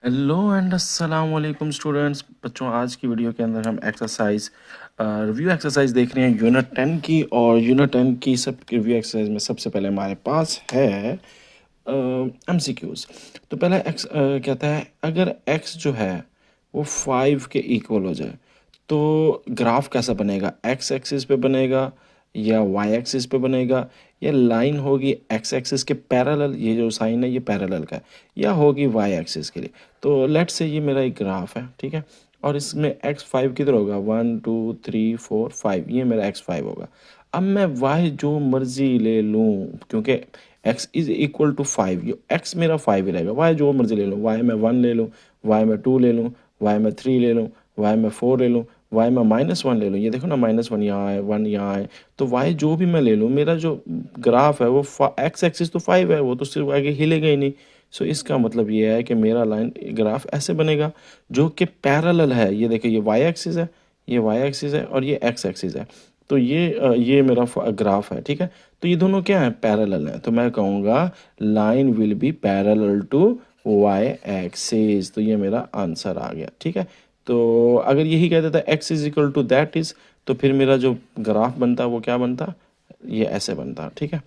Hello and अस्सलाम वालेकुम students. बच्चों, आज की वीडियो के अंदर हम एक्सरसाइज रिव्यू एक्सरसाइज देख रहे हैं यूनिट 10 की। और यूनिट 10 की सब रिव्यू एक्सरसाइज में सबसे पहले हमारे पास है एमसीक्यूज। तो पहला एक्स कहता है अगर एक्स जो है वो 5 के इक्वल हो जाए तो ग्राफ कैसा बनेगा। एक्स एक्सिस पे बनेगा या वाई एक्सिस पे बनेगा, या लाइन होगी एक्स एक्सिस के पैरेलल, ये जो साइन है ये पैरेलल का है, या होगी वाई एक्सिस के लिए। तो लेट से ये मेरा एक ग्राफ है, ठीक है। और इसमें एक्स 5 किधर होगा, 1 2 3 4 5, ये मेरा एक्स 5 होगा। अब मैं वाई जो मर्जी ले लूँ, क्योंकि एक्स इज इक्वल टू 5, ये एक्स मेरा 5 ही रहेगा। वाई जो मर्जी ले लूँ, वाई में 1 ले लूँ, वाई में 2 ले लूँ, वाई में 3 ले लूँ, वाई में 4 ले लूँ, वाई में -1 ले लूँ। ये देखो ना, -1 यहाँ है, 1 यहाँ है। तो वाई जो भी मैं ले लूँ, मेरा जो ग्राफ है वो एक्स एक्सिस तो 5 है, वो तो सिर्फ आगे हिलेगा ही नहीं। सो इसका मतलब ये है कि मेरा लाइन ग्राफ ऐसे बनेगा जो कि पैरेलल है। ये देखिए, ये वाई एक्सिस है, ये वाई एक्सिस है, और ये एक्स एक्सिस है। तो ये मेरा ग्राफ है, ठीक है। तो ये दोनों क्या है, पैरेलल है। तो मैं कहूँगा line will be parallel to Y axis. तो ये मेरा आंसर आ गया, ठीक है। तो अगर यही कह देता X is equal to that is, तो फिर मेरा जो ग्राफ बनता वो क्या बनता, ये ऐसे बनता, ठीक है।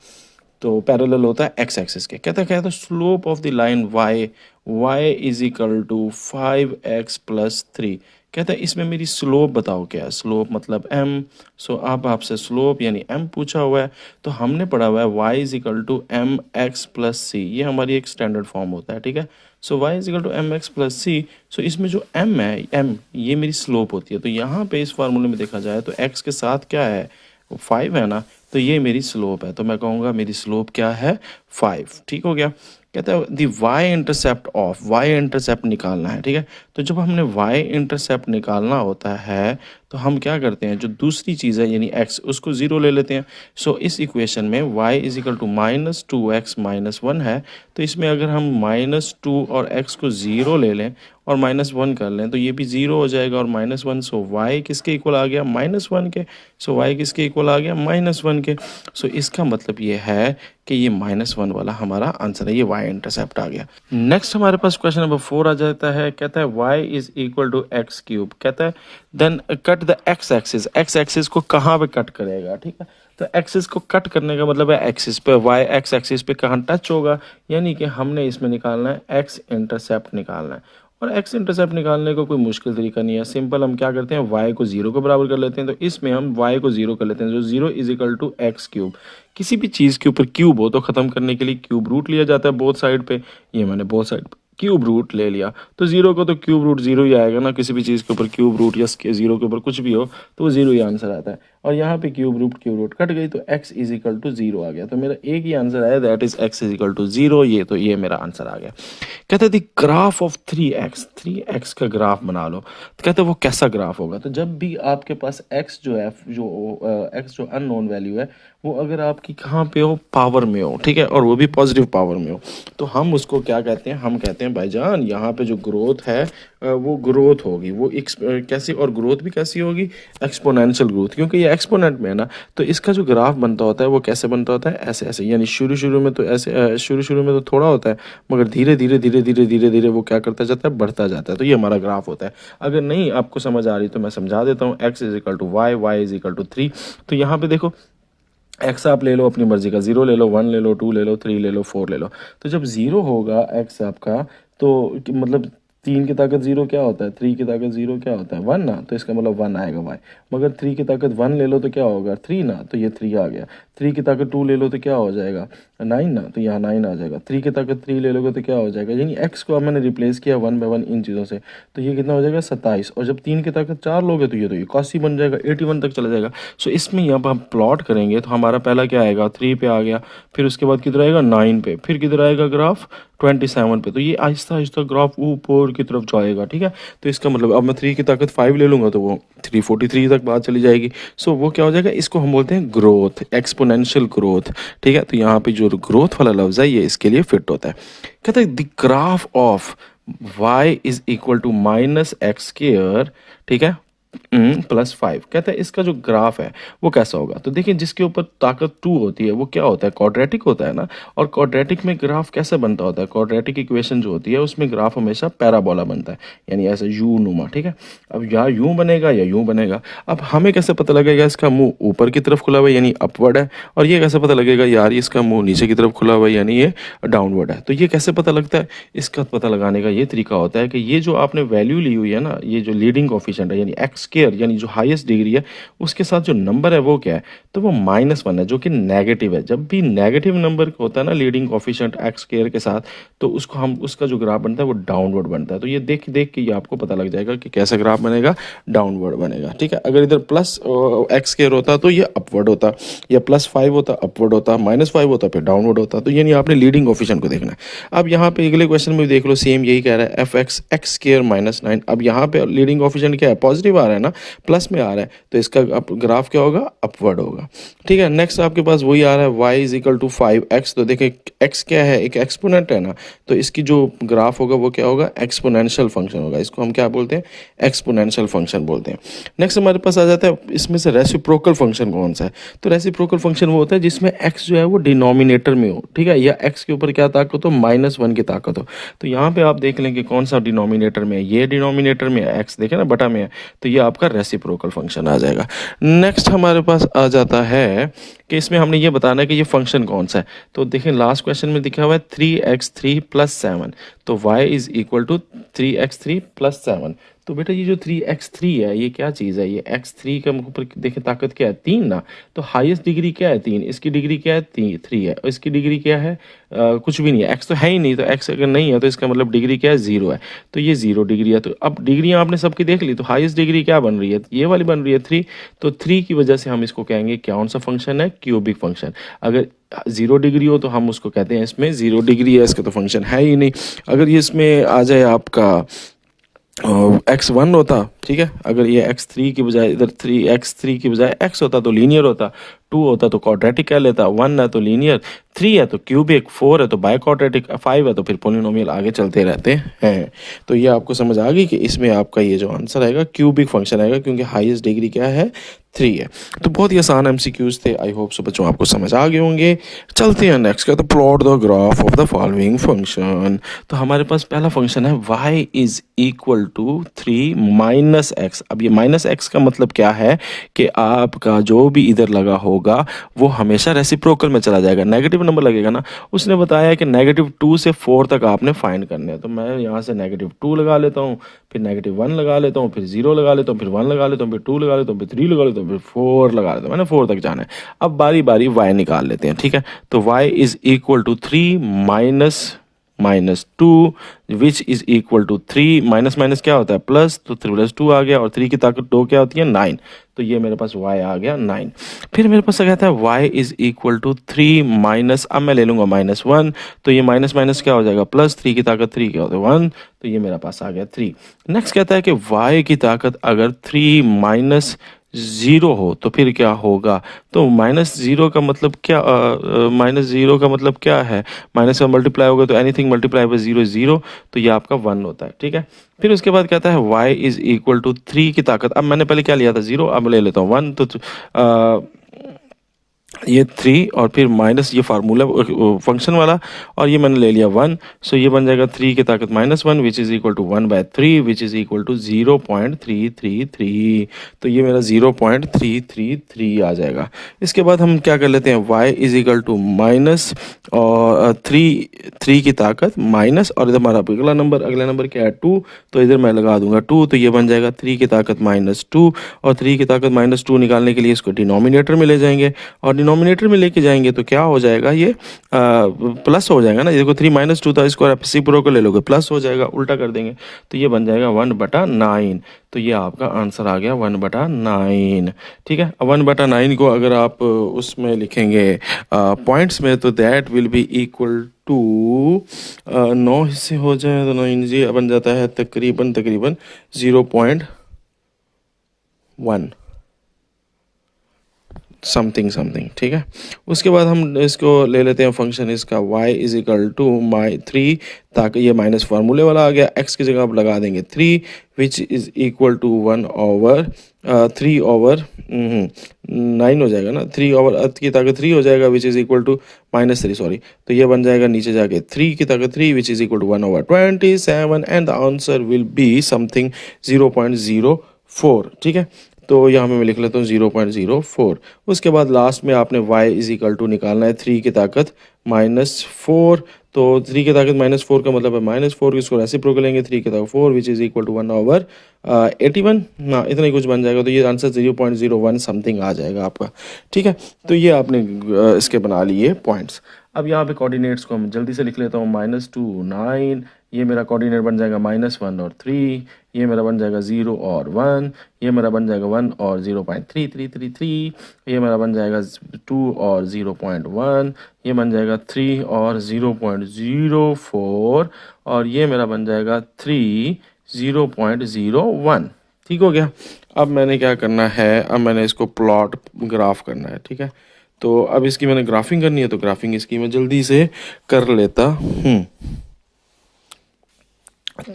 तो पैरेलल होता है एक्स एक्सिस के। कहता slope of the line Y, Y is equal to 5x+3। कहता है इसमें मेरी स्लोप बताओ क्या है। स्लोप मतलब m। सो अब आपसे स्लोप यानी m पूछा हुआ है। तो हमने पढ़ा हुआ है y is equal to mx+c, ये हमारी एक स्टैंडर्ड फॉर्म होता है, ठीक है। So y is equal to mx+c। So इसमें जो m है, m ये मेरी स्लोप होती है। तो यहाँ पे इस फार्मूले में देखा जाए तो x के साथ क्या है, 5 है ना। तो ये मेरी स्लोप है। तो मैं कहूँगा मेरी स्लोप क्या है, 5। ठीक हो गया। कहता है the Y intercept of, Y intercept निकालना है, ठीक है। तो जब हमने वाई इंटरसेप्ट निकालना होता है तो हम क्या करते हैं, जो दूसरी चीज़ है यानी x, उसको 0 ले लेते हैं। सो इस इक्वेशन में y is equal to -2x-1 है। तो इसमें अगर हम -2 और x को 0 ले लें और -1 कर लें तो ये भी 0 हो जाएगा, और -1। सो y किसके इक्वल आ गया, -1 के। सो y किसके इक्वल आ गया, -1 के। सो इसका मतलब ये है कि ये -1 वाला हमारा आंसर है, ये y इंटरसेप्ट आ गया। नेक्स्ट हमारे पास क्वेश्चन नंबर 4 आ जाता है। कहता है y is equal to x³। कहता है then cut the x axis. x axis को कहाँ पे कट करेगा, ठीक है। तो एक्सिस को कट करने का मतलब है एक्सिस पे, y x एक्सिस पे कहाँ टच होगा, यानी कि हमने इसमें निकालना है x इंटरसेप्ट निकालना है। और x इंटरसेप्ट निकालने को कोई मुश्किल तरीका नहीं है, सिंपल। हम क्या करते हैं, y को 0 के बराबर कर लेते हैं। तो इसमें हम y को 0 कर लेते हैं, जो 0 इज इक्वल टू x³। किसी भी चीज़ के ऊपर क्यूब हो तो ख़त्म करने के लिए क्यूब रूट लिया जाता है बोथ साइड पे। ये मैंने बोथ साइड क्यूब रूट ले लिया। तो 0 को तो क्यूब रूट 0 ही आएगा ना, किसी भी चीज़ के ऊपर क्यूब रूट या 0 के ऊपर कुछ भी हो तो वो 0 ही आंसर आता है। और यहाँ पे क्यूब रूट कट गई तो x इज इक्वल टू 0 आ गया। तो मेरा एक ही आंसर आया, that is x is equal to 0। ये मेरा आंसर आ गया। कहते हैं द ग्राफ ऑफ 3x का ग्राफ बना लो। तो कहते हैं वो कैसा ग्राफ होगा। तो जब भी आपके पास x जो है, x जो अननोन वैल्यू है, वो अगर आपकी कहाँ पे हो, पावर में हो, ठीक है, और वो भी पॉजिटिव पावर में हो, तो हम उसको क्या कहते हैं, हम कहते हैं भाईजान यहाँ पे जो ग्रोथ है वो ग्रोथ होगी, वो कैसी, और ग्रोथ भी कैसी होगी, एक्सपोनेंशियल ग्रोथ, क्योंकि ये एक्सपोनेंट में है ना। तो इसका जो ग्राफ बनता होता है वो कैसे बनता होता है, ऐसे ऐसे, यानी शुरू में तो ऐसे, शुरू में तो थोड़ा होता है, मगर धीरे धीरे वो क्या करता जाता है, बढ़ता जाता है। तो ये हमारा ग्राफ होता है। अगर नहीं आपको समझ आ रही तो मैं समझा देता हूँ। x is equal to Y, Y is equal to 3। तो यहाँ पे देखो, एक्स आप ले लो अपनी मर्जी का, 0 ले लो, 1 ले लो, 2 ले लो, 3 ले लो, 4 ले लो। तो जब 0 होगा एक्स आपका, तो मतलब 3 की ताकत 0 क्या होता है, 3 की ताकत 0 क्या होता है, 1 ना। तो इसका मतलब 1 आएगा वाई। मगर 3 की ताकत 1 ले लो तो क्या होगा, 3 ना। तो ये 3 आ गया। 3 की ताकत 2 ले लो तो क्या हो जाएगा, 9 ना। तो यहाँ 9 आ जाएगा। 3 की ताकत 3 ले लोगे तो क्या हो जाएगा, यानी एक्स को अब मैंने रिप्लेस किया 1 बाय 1 इन चीज़ों से। तो ये कितना हो जाएगा, 27। और जब 3 की ताकत 4 लोगे तो ये 81 बन जाएगा, 81 तक चला जाएगा। सो इसमें यहाँ पर हम प्लॉट करेंगे तो हमारा पहला क्या आएगा, 3 पे आ गया। फिर उसके बाद किधर आएगा, 9 पे। फिर किधर आएगा ग्राफ, 27 पे। तो ये आहिस्ता आहिस्ता ग्राफ ऊपर की तरफ जाएगा, ठीक है। तो इसका मतलब अब मैं 3 की ताकत 5 ले लूँगा तो वो 343 तक बात चली जाएगी। सो वो क्या हो जाएगा, इसको हम बोलते हैं ग्रोथ, एक्सपोनेंशियल ग्रोथ, ठीक है। तो यहाँ पे जो ग्रोथ वाला लफ्ज़ है ये इसके लिए फिट होता है। कहते हैं the graph of y is equal to -x², ठीक है, प्लस 5 कहता है इसका जो ग्राफ है वो कैसा होगा। तो देखिए जिसके ऊपर ताकत 2 होती है वो क्या होता है, क्वाड्रेटिक होता है ना। और क्वाड्रेटिक में ग्राफ कैसे बनता होता है, क्वाड्रेटिक इक्वेशन जो होती है उसमें ग्राफ हमेशा पैराबोला बनता है, यानी ऐसे यू नुमा, ठीक है। अब या यूं बनेगा या यूं बनेगा। अब हमें कैसे पता लगेगा इसका मुंह ऊपर की तरफ खुला हुआ है यानी अपवर्ड है, और ये कैसे पता लगेगा यार इसका मुंह नीचे की तरफ खुला हुआ है यानी ये डाउनवर्ड है। तो ये कैसे पता लगता है, इसका पता लगाने का ये तरीका होता है कि ये जो आपने वैल्यू ली हुई है ना, ये जो लीडिंग कोफिशिएंट है यानी एक्स स्क्वायर यानी जो हाईएस्ट डिग्री है, उसके साथ जो नंबर है वो क्या है, तो वो -1 है जो कि नेगेटिव है। जब भी नेगेटिव नंबर होता है ना लीडिंग कोफिशिएंट एक्स स्क्वायर के साथ, तो उसको हम उसका जो ग्राफ बनता है वो डाउनवर्ड बनता है। तो ये देख देख के ये आपको पता लग जाएगा कि कैसा ग्राफ बनेगा, डाउनवर्ड बनेगा, ठीक है। अगर इधर प्लस एक्स स्क्वायर होता तो ये अपवर्ड होता, या +5 होता अपवर्ड होता, -5 होता फिर डाउनवर्ड होता। तो यानी आपने लीडिंग कोफिशिएंट को देखना है। अब यहाँ पे अगले क्वेश्चन में भी देख लो, सेम यही कह रहा है एफ एक्स एक्स स्क्वायर -9। अब यहाँ पे लीडिंग कोफिशिएंट क्या है, पॉजिटिव आ रहा है ना, प्लस में आ रहा है, तो इसका ग्राफ क्या होगा, अपवर्ड होगा, ठीक है। नेक्स्ट आपके पास वही आ रहा है y = 5x। तो देखें x क्या है, एक एक्सपोनेंट है ना, तो इसकी जो ग्राफ होगा वो क्या होगा, एक्सपोनेंशियल फंक्शन होगा। इसको हम क्या बोलते हैं, एक्सपोनेंशियल फंक्शन बोलते हैं। नेक्स्ट हमारे पास आ जाता है इसमें से रेसिप्रोकल फंक्शन कौन सा है। तो रेसिप्रोकल फंक्शन वो होता है जिसमें x जो है वो डिनोमिनेटर में हो, ठीक है, या x के ऊपर क्या ताकत हो, -1 की ताकत हो। तो यहाँ पे आप देख लेंगे कौन सा डिनोमिनेटर में है, ये डिनोमिनेटर में है, x देखे ना बटा में है, तो ये आपका रेसिप्रोकल फंक्शन आ जाएगा। नेक्स्ट हमारे पास आ जाता है कि इसमें हमने ये बताना है कि ये फंक्शन कौन सा है। तो देखें लास्ट क्वेश्चन में लिखा हुआ है 3x3 + 7, तो y = 3x3 + 7। तो बेटा ये जो 3x3 है ये क्या चीज़ है, ये x3 के ऊपर देखें ताकत क्या है, 3 ना। तो हाईएस्ट डिग्री क्या है, 3, इसकी डिग्री क्या है, 3 है, और इसकी डिग्री क्या है, कुछ भी नहीं है, x तो है ही नहीं, तो x अगर नहीं है तो इसका मतलब डिग्री क्या है, 0 है। तो ये 0 डिग्री है। तो अब डिग्रियाँ आपने सबकी देख ली, तो हाईएस्ट डिग्री क्या बन रही है, ये वाली बन रही है 3। तो 3 की वजह से हम इसको कहेंगे कौन सा फंक्शन है, क्यूबिक फंक्शन। अगर 0 डिग्री हो तो हम उसको कहते हैं इसमें 0 डिग्री है, इसका तो फंक्शन है ही नहीं। अगर ये इसमें आ जाए आपका x1 होता, ठीक है, अगर ये x3 की बजाय इधर 3x3 की बजाय x होता तो लीनियर होता, 2 होता तो क्वाड्रेटिक कह लेता, 1 है तो लीनियर, 3 है तो क्यूबिक, 4 है तो बाय क्वाड्रेटिक, 5 है तो फिर पोलिनोमियल, आगे चलते रहते हैं। तो ये आपको समझ आ गई कि इसमें आपका ये जो आंसर आएगा क्यूबिक फंक्शन आएगा, क्योंकि हाईएस्ट डिग्री क्या है, 3 है। तो बहुत ही आसान एमसीक्यूज थे, आई होप सो बच्चों आपको समझ आ गए होंगे। चलते हैं नेक्स्ट का, तो plot the graph of the following function. तो हमारे पास पहला फंक्शन है y = 3 - x। अब ये -x का मतलब क्या है कि आपका जो भी इधर लगा होगा वो हमेशा रेसिप्रोकल में चला जाएगा, नेगेटिव नंबर लगेगा ना। उसने बताया है कि -2 से 4 तक आपने फाइंड करने हैं। तो मैं यहाँ से -2 लगा लेता हूँ, फिर -1 लगा लेता हूँ, फिर 0 लगा लेता हूँ, फिर 1 लगा लेता हूँ, फिर 2 लगा लेता हूँ, फिर 3 लगा लेता हूँ, फिर 4 लगा लेता हूँ। मैंने 4 तक जाना है। अब बारी बारी y निकाल लेते हैं, ठीक है। तो y = 3 -2 which is equal to 3, minus minus क्या होता है, प्लस, तो 3 + 2 आ गया, और 3 की ताकत 2 क्या होती है, 9। तो ये मेरे पास y आ गया 9। फिर मेरे पास क्या कहता है y = 3 माइनस, अब मैं ले लूँगा -1, तो ये माइनस माइनस क्या हो जाएगा, प्लस, 3 की ताकत 3 क्या होता है, 1। तो ये मेरा पास आ गया 3। नेक्स्ट कहता है कि y की ताकत अगर 3 - 0 हो तो फिर क्या होगा। तो -0 का मतलब क्या, -0 का मतलब क्या है, माइनस का मल्टीप्लाई होगा तो एनीथिंग मल्टीप्लाई बाय 0 इज 0, तो ये आपका 1 होता है, ठीक है। फिर उसके बाद कहता है y = 3 की ताकत, अब मैंने पहले क्या लिया था 0, अब ले लेता हूँ 1। तो ये 3 और फिर माइनस ये फार्मूला फंक्शन वाला, और ये मैंने ले लिया 1। सो ये बन जाएगा 3 की ताकत -1 which is equal to 1/3 which is equal to 0.333। तो ये मेरा 0.333 आ जाएगा। इसके बाद हम क्या कर लेते हैं, y = माइनस और 3 की ताकत माइनस, और इधर हमारा अगला नंबर क्या है 2, तो इधर मैं लगा दूंगा 2। तो ये बन जाएगा 3 की ताकत -2, और 3 की ताकत -2 निकालने के लिए इसको डिनोमिनेटर में ले जाएंगे, और डिनोमिनेटर में लेके जाएंगे तो क्या हो जाएगा, ये प्लस हो जाएगा ना। ये देखो 3 - 2 था, इसको रेसिप्रोकल ले लोगे, प्लस हो जाएगा, उल्टा कर देंगे, तो ये बन जाएगा 1/9। तो ये आपका आंसर आ गया 1/9, ठीक है। 1/9 को अगर आप उसमें लिखेंगे पॉइंट्स में, तो that will be equal to 9 हिस्से हो जाए तो 9 जी बन जाता है तकरीबन 0.1। समथिंग समथिंग, ठीक है। उसके बाद हम इसको ले लेते हैं फंक्शन इसका y is equal to my 3, ताकि ये माइनस फार्मूले वाला आ गया, x की जगह आप लगा देंगे 3 which is equal to 1 over 3 over 9 हो जाएगा ना, 3 ओवर अर्थ की ताकत 3 हो जाएगा which is equal to -3, sorry. तो ये बन जाएगा नीचे जाके 3 की ताकत 3 which is equal to 1 over 27 and the answer will be something 0.04, ठीक है। तो यहाँ पे मैं लिख लेता हूँ 0.04। उसके बाद लास्ट में आपने y इज इक्वल टू निकालना है 3 की ताकत -4। तो 3 की ताकत -4 का मतलब है -4, इसको रेसिप्रोकल लेंगे 3 की ताकत 4 which is equal to 1 over 81 ना, इतना ही कुछ बन जाएगा। तो ये आंसर 0.01 समथिंग आ जाएगा आपका, ठीक है। तो ये आपने इसके बना लिए पॉइंट्स। अब यहाँ पे कोऑर्डिनेट्स को हम जल्दी से लिख लेता हूँ, -2 9, ये मेरा कोऑर्डिनेट बन जाएगा -1 और 3, ये मेरा बन जाएगा 0 और 1, ये मेरा बन जाएगा 1 और 0.3333, ये मेरा बन जाएगा 2 और 0.1, ये बन जाएगा 3 और 0.04, और ये मेरा बन जाएगा 3 0.01, ठीक हो गया। अब मैंने क्या करना है, अब मैंने इसको प्लॉट ग्राफ करना है, ठीक है। तो अब इसकी मैंने ग्राफिंग करनी है, तो ग्राफिंग इसकी मैं जल्दी से कर लेता हूँ।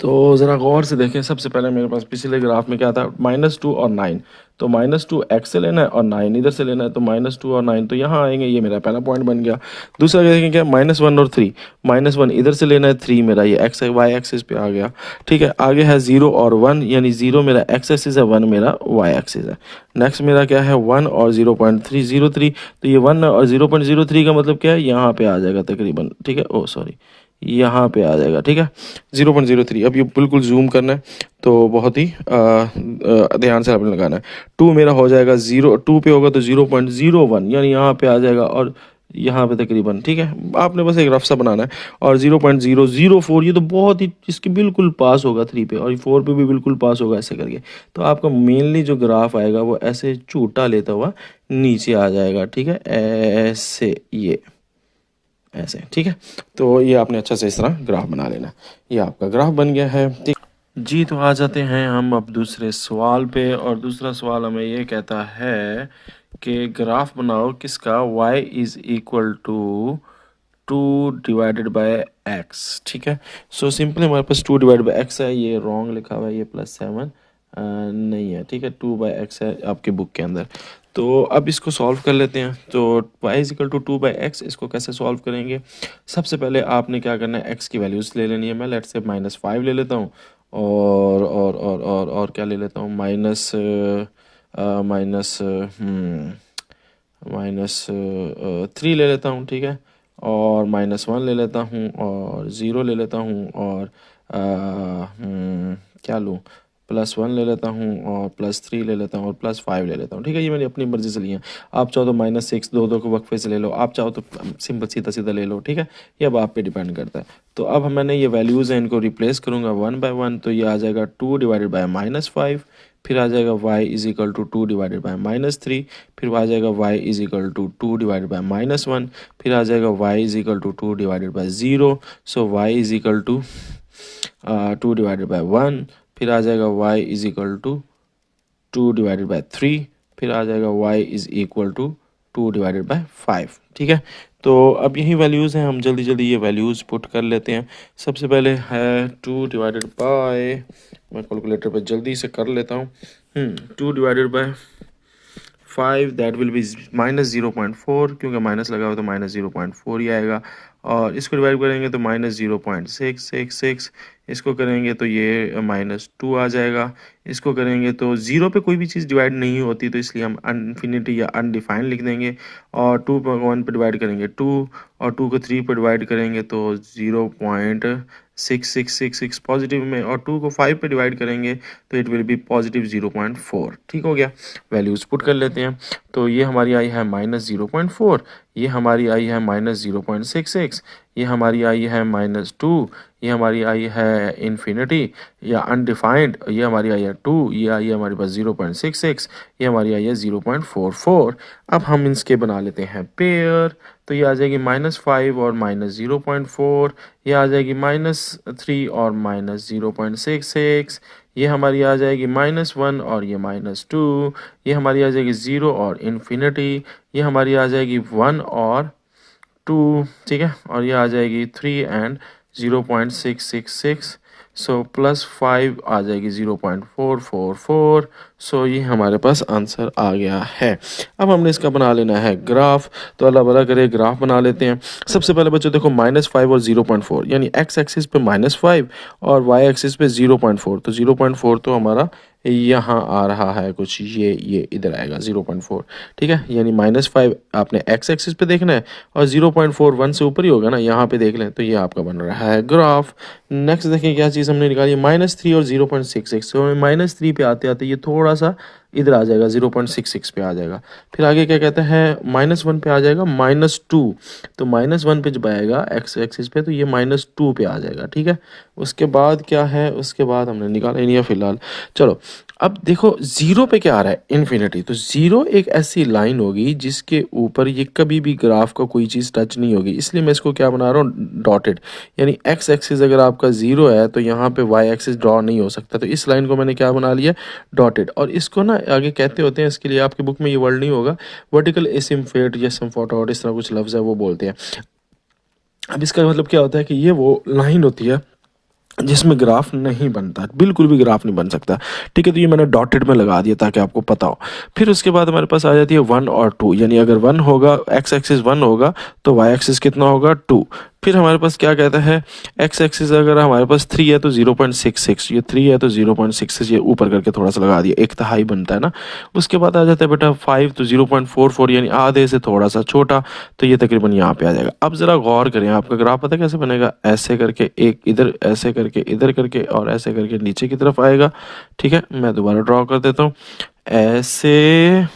तो ज़रा गौर से देखें, सबसे पहले मेरे पास पिछले ग्राफ में क्या था, -2 और 9। तो -2 x से लेना है और 9 इधर से लेना है, तो -2 और 9 तो यहाँ आएंगे, ये मेरा पहला पॉइंट बन गया। दूसरा देखें क्या, -1 और 3, -1 इधर से लेना है, 3 मेरा ये x y एक्सिस पे आ गया, ठीक है। आगे है 0 और 1, यानी 0 मेरा x एक्सिस है, 1 मेरा y एक्सिस है। नेक्स्ट मेरा क्या है, 1 और 0.303, तो ये 1 और 0.03 का मतलब क्या है, यहाँ पे आ जाएगा तकरीबन, ठीक है। ओ सॉरी, यहाँ पे आ जाएगा, ठीक है, 0.03। अब ये बिल्कुल जूम करना है, तो बहुत ही ध्यान से आपने लगाना है। 2 मेरा हो जाएगा 0, 2 पे होगा तो 0.01, यानी यहाँ पे आ जाएगा, और यहाँ पे तकरीबन, ठीक है। आपने बस एक रफ सा बनाना है। और 0.004, ये तो बहुत ही इसके बिल्कुल पास होगा 3 पे, और 4 पे भी बिल्कुल पास होगा, ऐसे करके। तो आपका मेनली जो ग्राफ आएगा वो ऐसे झूठा लेता हुआ नीचे आ जाएगा, ठीक है, ऐसे, ये ऐसे, ठीक है। तो ये आपने अच्छा से इस तरह ग्राफ बना लेना। ये आपका ग्राफ बन गया है, ठीक जी। तो आ जाते हैं हम अब दूसरे सवाल पे, और दूसरा सवाल हमें ये कहता है कि ग्राफ बनाओ किसका, y is equal to 2 divided by x, ठीक है। सो सिंपली हमारे पास 2 डिवाइड बाय x है, ये रॉन्ग लिखा हुआ है, ये +7 नहीं है, ठीक है। 2 बाय x है आपके बुक के अंदर। तो अब इसको सॉल्व कर लेते हैं। तो y is equal to 2 by X, इसको कैसे सॉल्व करेंगे। सबसे पहले आपने क्या करना है, x की वैल्यूज़ ले लेनी है। मैं लेट से -5 ले लेता हूँ, और क्या ले लेता हूँ, माइनस माइनस माइनस 3 ले लेता हूँ, ठीक है। और -1 ले लेता हूँ, और 0 ले लेता हूँ, और क्या लूँ, +1 ले लेता हूँ, और +3 ले लेता हूँ, और +5 ले लेता हूँ, ठीक है। ये मैंने अपनी मर्ज़ी से लिया। आप चाहो तो -6 दो को वक्फे से ले लो, आप चाहो तो सिंपल सीधा सीधा ले लो, ठीक है। ये अब आप पे डिपेंड करता है। तो अब मैंने ये वैल्यूज़ हैं, इनको रिप्लेस करूँगा 1 बाय 1, तो ये आ जाएगा 2 डिवाइडेड बाय -5, फिर आ जाएगा y is equal to 2 divided by -3, फिर आ जाएगा y is equal to 2 divided by -1, फिर आ जाएगा y is equal to 2 divided by 0, so y is equal to 2 divided by 1, फिर आ जाएगा y is equal to 2 divided by 3, फिर आ जाएगा y is equal to 2 divided by 5, ठीक है। तो अब यही वैल्यूज़ हैं, हम जल्दी जल्दी ये वैल्यूज़ पुट कर लेते हैं। सबसे पहले है 2 डिवाइडेड बाय, मैं कैलकुलेटर पे जल्दी से कर लेता हूँ, 2 divided by 5 that will B -0.4, क्योंकि माइनस लगा हुआ तो -0.4 ही आएगा। और इसको डिवाइड करेंगे तो -0.666, इसको करेंगे तो ये -2 आ जाएगा। इसको करेंगे तो 0 पे कोई भी चीज़ डिवाइड नहीं होती, तो इसलिए हम अनफिनिटी या अनडिफाइंड लिख देंगे। और 2 को 1 पे डिवाइड करेंगे 2, और 2 को 3 पे डिवाइड करेंगे तो 0.6666 पॉजिटिव में, और 2 को 5 पे डिवाइड करेंगे तो इट विल बी पॉजिटिव 0.4, ठीक हो गया। वैल्यूज़ पुट कर लेते हैं। तो ये हमारी आई है -0.4, ये हमारी आई है -0.66, ये हमारी आई है -2, ये हमारी आई है इन्फिनिटी या अनडिफाइंड, ये हमारी आई है 2, ये आई है हमारे पास 0.66, ये हमारी आई है 0.44। अब हम इसके बना लेते हैं पेयर। तो ये आ जाएगी -5 और -0.4, ये आ जाएगी -3 और -0.66, ये हमारी आ जाएगी -1 और ये -2, ये हमारी आ जाएगी 0 और इन्फिनिटी, ये हमारी आ जाएगी 1 और 2, ठीक है, और ये आ जाएगी 3 एंड 0.666, सो +5 आ जाएगी 0.444। सो ये हमारे पास आंसर आ गया है। अब हमने इसका बना लेना है ग्राफ। तो अल्लाह भला करे ग्राफ बना लेते हैं। सबसे पहले बच्चों देखो -5 और 0.4, यानी एक्स एक्सिस पे -5 और वाई एक्सिस पे 0.4, तो 0.4 तो हमारा यहाँ आ रहा है कुछ, ये इधर आएगा 0.4, ठीक है, यानी -5 आपने एक्स एक्सिस पे देखना है और 0.4 1 से ऊपर ही होगा ना, यहाँ पे देख लें तो ये आपका बन रहा है ग्राफ। नेक्स्ट देखिए क्या चीज़ हमने निकाली, -3 और 0.66, तो -3 पे आते आते ये थोड़ा सा इधर आ जाएगा, 0.66 पे आ जाएगा। फिर आगे क्या कहते हैं, -1 पे आ जाएगा -2, तो -1 पे जब आएगा एक्स एक्सिस पे तो ये -2 पे आ जाएगा, ठीक है। उसके बाद क्या है, उसके बाद हमने निकाला ही नहीं है फिलहाल। चलो अब देखो ज़ीरो पे क्या आ रहा है, इन्फिनिटी, तो ज़ीरो एक ऐसी लाइन होगी जिसके ऊपर ये कभी भी ग्राफ का कोई चीज़ टच नहीं होगी, इसलिए मैं इसको क्या बना रहा हूँ, डॉटेड, यानी एक्स एक्सिस अगर आपका ज़ीरो है तो यहाँ पे वाई एक्सिस ड्रॉ नहीं हो सकता, तो इस लाइन को मैंने क्या बना लिया, डॉटेड। और इसको ना आगे कहते होते हैं, इसके लिए आपकी बुक में ये वर्ड नहीं होगा, वर्टिकल एसिम्फेट या सिम्फोटोड, इस तरह कुछ लफ्ज़ है वो बोलते हैं। अब इसका मतलब क्या होता है कि ये वो लाइन होती है जिसमें ग्राफ नहीं बनता, बिल्कुल भी ग्राफ नहीं बन सकता, ठीक है। तो ये मैंने डॉटेड में लगा दिया ताकि आपको पता हो। फिर उसके बाद हमारे पास आ जाती है 1 और 2, यानी अगर 1 होगा, एक्स एक्सिस 1 होगा तो वाई एक्सिस कितना होगा, 2। फिर हमारे पास क्या कहता है, एक्स एक्सिस अगर हमारे पास 3 है तो 0.66, ये 3 है तो 0.66, ये ऊपर करके थोड़ा सा लगा दिया, एक तिहाई बनता है ना। उसके बाद आ जाता है बेटा 5, तो 0.44, यानी आधे से थोड़ा सा छोटा, तो ये तकरीबन यहाँ पे आ जाएगा। अब ज़रा गौर करें, आपका ग्राफ पता है कैसे बनेगा, ऐसे करके एक इधर, ऐसे करके इधर करके और ऐसे करके नीचे की तरफ आएगा, ठीक है। मैं दोबारा ड्रॉ कर देता हूँ, ऐसे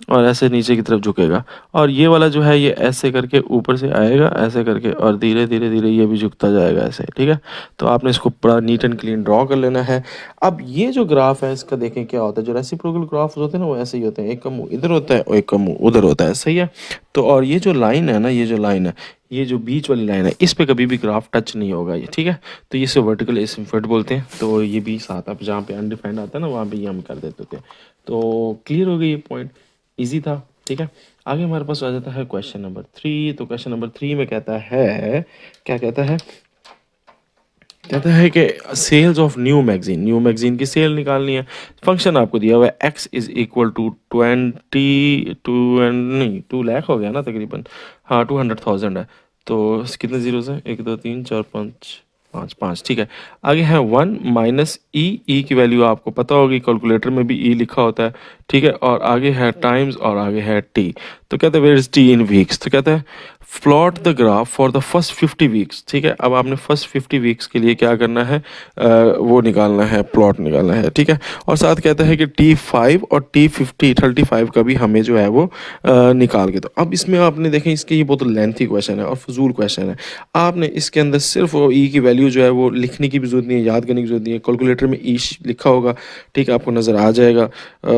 और ऐसे नीचे की तरफ झुकेगा, और ये वाला जो है ये ऐसे करके ऊपर से आएगा, ऐसे करके, और धीरे धीरे धीरे ये भी झुकता जाएगा ऐसे, ठीक है। तो आपने इसको बड़ा नीट एंड क्लीन ड्रॉ कर लेना है। अब ये जो ग्राफ है इसका देखें क्या होता है, जो रेसिप्रोकल ग्राफ होते हैं ना वो ऐसे ही होते हैं, एक का मुंह इधर होता है और एक का मुंह उधर होता है, सही है। तो और ये जो लाइन है ना, ये जो लाइन है, ये जो बीच वाली लाइन है, इस पे कभी भी ग्राफ टच नहीं होगा ये, ठीक है। तो ये इसे वर्टिकल एसिम्फेट बोलते हैं। तो ये भी साथ आप जहाँ पे अनडिफाइंड आता है ना वहाँ पे ये हम कर देते थे। तो क्लियर हो गई ये पॉइंट, इजी था, ठीक है। आगे हमारे पास आ जाता है क्वेश्चन नंबर 3। तो क्वेश्चन नंबर 3 में कहता है, क्या कहता है, कहता है कि सेल्स ऑफ न्यू मैगजीन की सेल निकालनी है। फंक्शन आपको दिया हुआ है X is equal to 2 lakh हो गया ना तकरीबन, हाँ 200,000 है। तो कितने जीरोस हैं, 1 2 3 4 5 5 5, ठीक है। आगे है 1 माइनस ई, ई की वैल्यू आपको पता होगी, कैलकुलेटर में भी ई लिखा होता है, ठीक है। और आगे है टाइम्स और आगे है टी। तो कहते हैं where is T in weeks, तो कहता है plot the graph for the first 50 weeks, ठीक है। अब आपने फर्स्ट 50 वीक्स के लिए क्या करना है, वो निकालना है, प्लॉट निकालना है, ठीक है। और साथ कहता है कि T5 और T35 का भी हमें जो है वो निकाल के दो। अब इसमें आपने देखें, इसके ये बहुत लेंथी क्वेश्चन है और फजूल क्वेश्चन है। आपने इसके अंदर सिर्फ वो ई की वैल्यू जो है वो लिखने की भी जरूरत नहीं है, याद करने की जरूरत नहीं है, कैलकुलेटर में ई लिखा होगा, ठीक है, आपको नज़र आ जाएगा।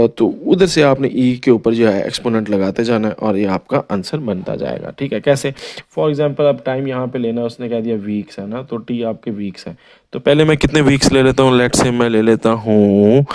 तो उधर से आपने ई के ऊपर जो है एक्सपोनेंट लगाते जाना है और ये आपका आंसर बनता जाएगा, ठीक है। कैसे, फॉर एग्जांपल अब टाइम यहाँ पे लेना है, उसने कह दिया वीक्स है ना, तो टी आपके वीक्स है। तो पहले मैं कितने वीक्स ले लेता हूँ, लेट से मैं ले लेता हूँ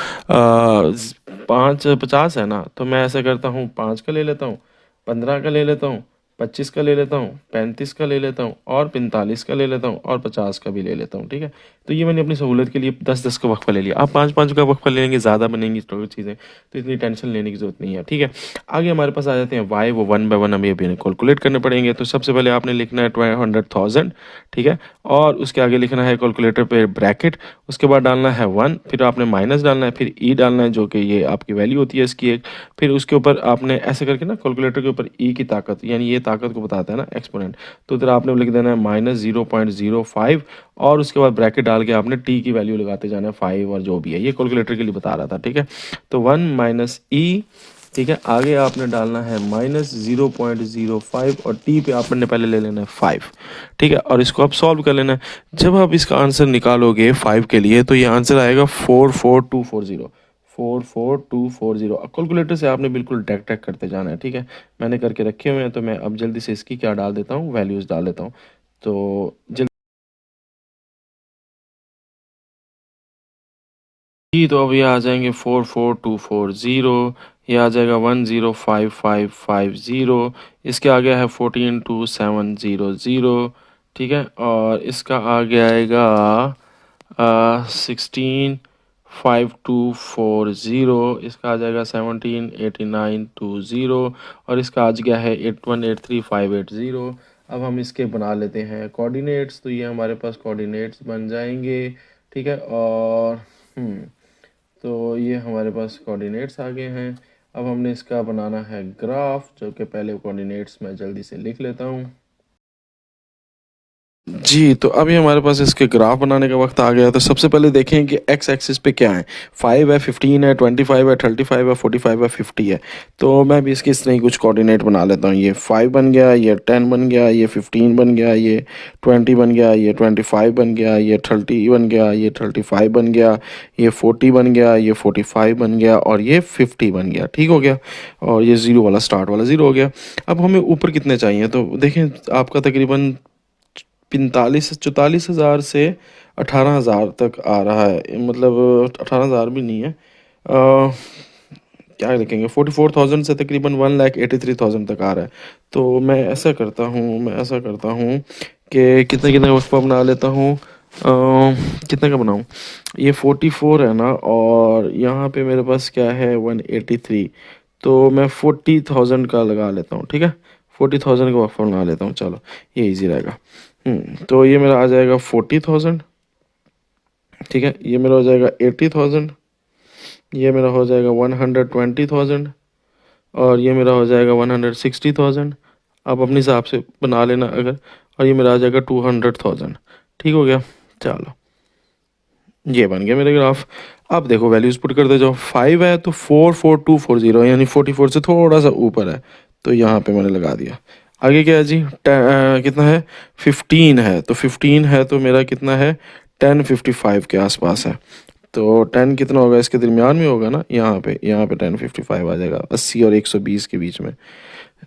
5 50 है ना, तो मैं ऐसा करता हूँ 5 का ले लेता हूँ, 15 का ले लेता हूँ, 25 का ले लेता हूँ, 35 का ले लेता हूँ और 45 का ले लेता हूँ और 50 का भी ले लेता हूँ, ठीक है। तो ये मैंने अपनी सहूलत के लिए 10 10 का वक्फा ले लिया। आप 5 5 का वक्फा ले लेंगे, ज़्यादा बनेंगी तो चीज़ें, तो इतनी टेंशन लेने की ज़रूरत नहीं है, ठीक है। आगे हमारे पास आ जाते हैं वाई, वो 1 बाय 1 हमें अभी कैलकुलेट करने पड़ेंगे। तो सबसे पहले आपने लिखना है 100,000, ठीक है, और उसके आगे लिखना है कैलकुलेटर पे ब्रैकेट, उसके बाद डालना है 1, फिर आपने माइनस डालना है, फिर ई डालना है जो कि ये आपकी वैल्यू होती है इसकी एक, फिर उसके ऊपर आपने ऐसे करके ना कैलकुलेटर के ऊपर ई की ताकत, यानी ये ताकत को बताता है ना एक्सपोनेंट, तो इधर आपने लिख देना है -0.05 और उसके बाद ब्रैकेट डाल के आपने टी की वैल्यू लगाते जाना है 5 और जो भी है, ये कैलकुलेटर के लिए बता रहा था, ठीक है। तो 1 माइनस ई, ठीक है, आगे आपने डालना है -0.05 और टी पे आपने पहले ले लेना है 5, ठीक है, और इसको आप सॉल्व कर लेना है। जब आप इसका आंसर निकालोगे 5 के लिए तो ये आंसर आएगा 44240, 44240। कैलकुलेटर से आपने बिल्कुल टैक टैक करते जाना है, ठीक है। मैंने करके रखे हुए हैं, तो मैं अब जल्दी से इसकी क्या डाल देता हूँ, वैल्यूज़ डाल देता हूँ। तो जल्दी जी, तो अब ये आ जाएंगे 44240, ये आ जाएगा 105550, इसके आगे है 142700, ठीक है। और इसका आगे आएगा 165240, इसका आ जाएगा 178920, और इसका आज गया है 818358। अब हम इसके बना लेते हैं कोऑर्डिनेट्स, तो ये हमारे पास कोऑर्डिनेट्स बन जाएंगे, ठीक है। और तो ये हमारे पास कोऑर्डिनेट्स आ गए हैं। अब हमने इसका बनाना है ग्राफ, जो कि पहले कोऑर्डिनेट्स मैं जल्दी से लिख लेता हूँ। जी, तो अभी हमारे पास इसके ग्राफ बनाने का वक्त आ गया। तो सबसे पहले देखें कि एक्स एक्सिस पे क्या है। 5 है, 15 है, 25 है, 35 है, 45 है, 50 है। तो मैं भी इसकी इस तरह ही कुछ कोऑर्डिनेट बना लेता हूँ। ये 5 बन गया, ये 10 बन गया, ये 15 बन गया, ये 20 बन गया, ये 25 बन गया, ये 30 बन गया, ये 35 बन गया, ये 40 बन गया, ये 45 बन गया, और ये 50 बन गया। ठीक हो गया। और ये ज़ीरो वाला, स्टार्ट वाला ज़ीरो हो गया। अब हमें ऊपर कितने चाहिए, तो देखें आपका तकरीबन 44,000 से 18,000 तक आ रहा है। मतलब 18,000 भी नहीं है, क्या लिखेंगे, 44,000 से तकरीबन 1,83,000 तक आ रहा है। तो मैं ऐसा करता हूँ कि कितने कितने वक्फा बना लेता हूँ। कितने का बनाऊँ, ये 44 है ना, और यहाँ पे मेरे पास क्या है 183, तो मैं 40,000 का लगा लेता हूँ, ठीक है। 40,000 का वक्फा बना लेता हूँ, चलो ये इजी रहेगा। तो ये मेरा आ जाएगा 40,000, ठीक है। ये मेरा हो जाएगा 80,000, ये मेरा हो जाएगा 120,000, और ये मेरा हो जाएगा 160,000। आप अपने हिसाब से बना लेना अगर। और ये मेरा आ जाएगा 200,000। ठीक हो गया, चलो ये बन गया मेरे ग्राफ। अब देखो वैल्यूज़ पुट करते जाओ। 5 है तो 44240, यानी 44 से थोड़ा सा ऊपर है, तो यहाँ पे मैंने लगा दिया। आगे क्या है जी, कितना है, 15 है, तो 15 है तो मेरा कितना है, 1055 के आसपास है। तो 10 कितना होगा, इसके दरमियान में होगा ना, यहाँ पे 1055 आ जाएगा, 80 और 120 के बीच में।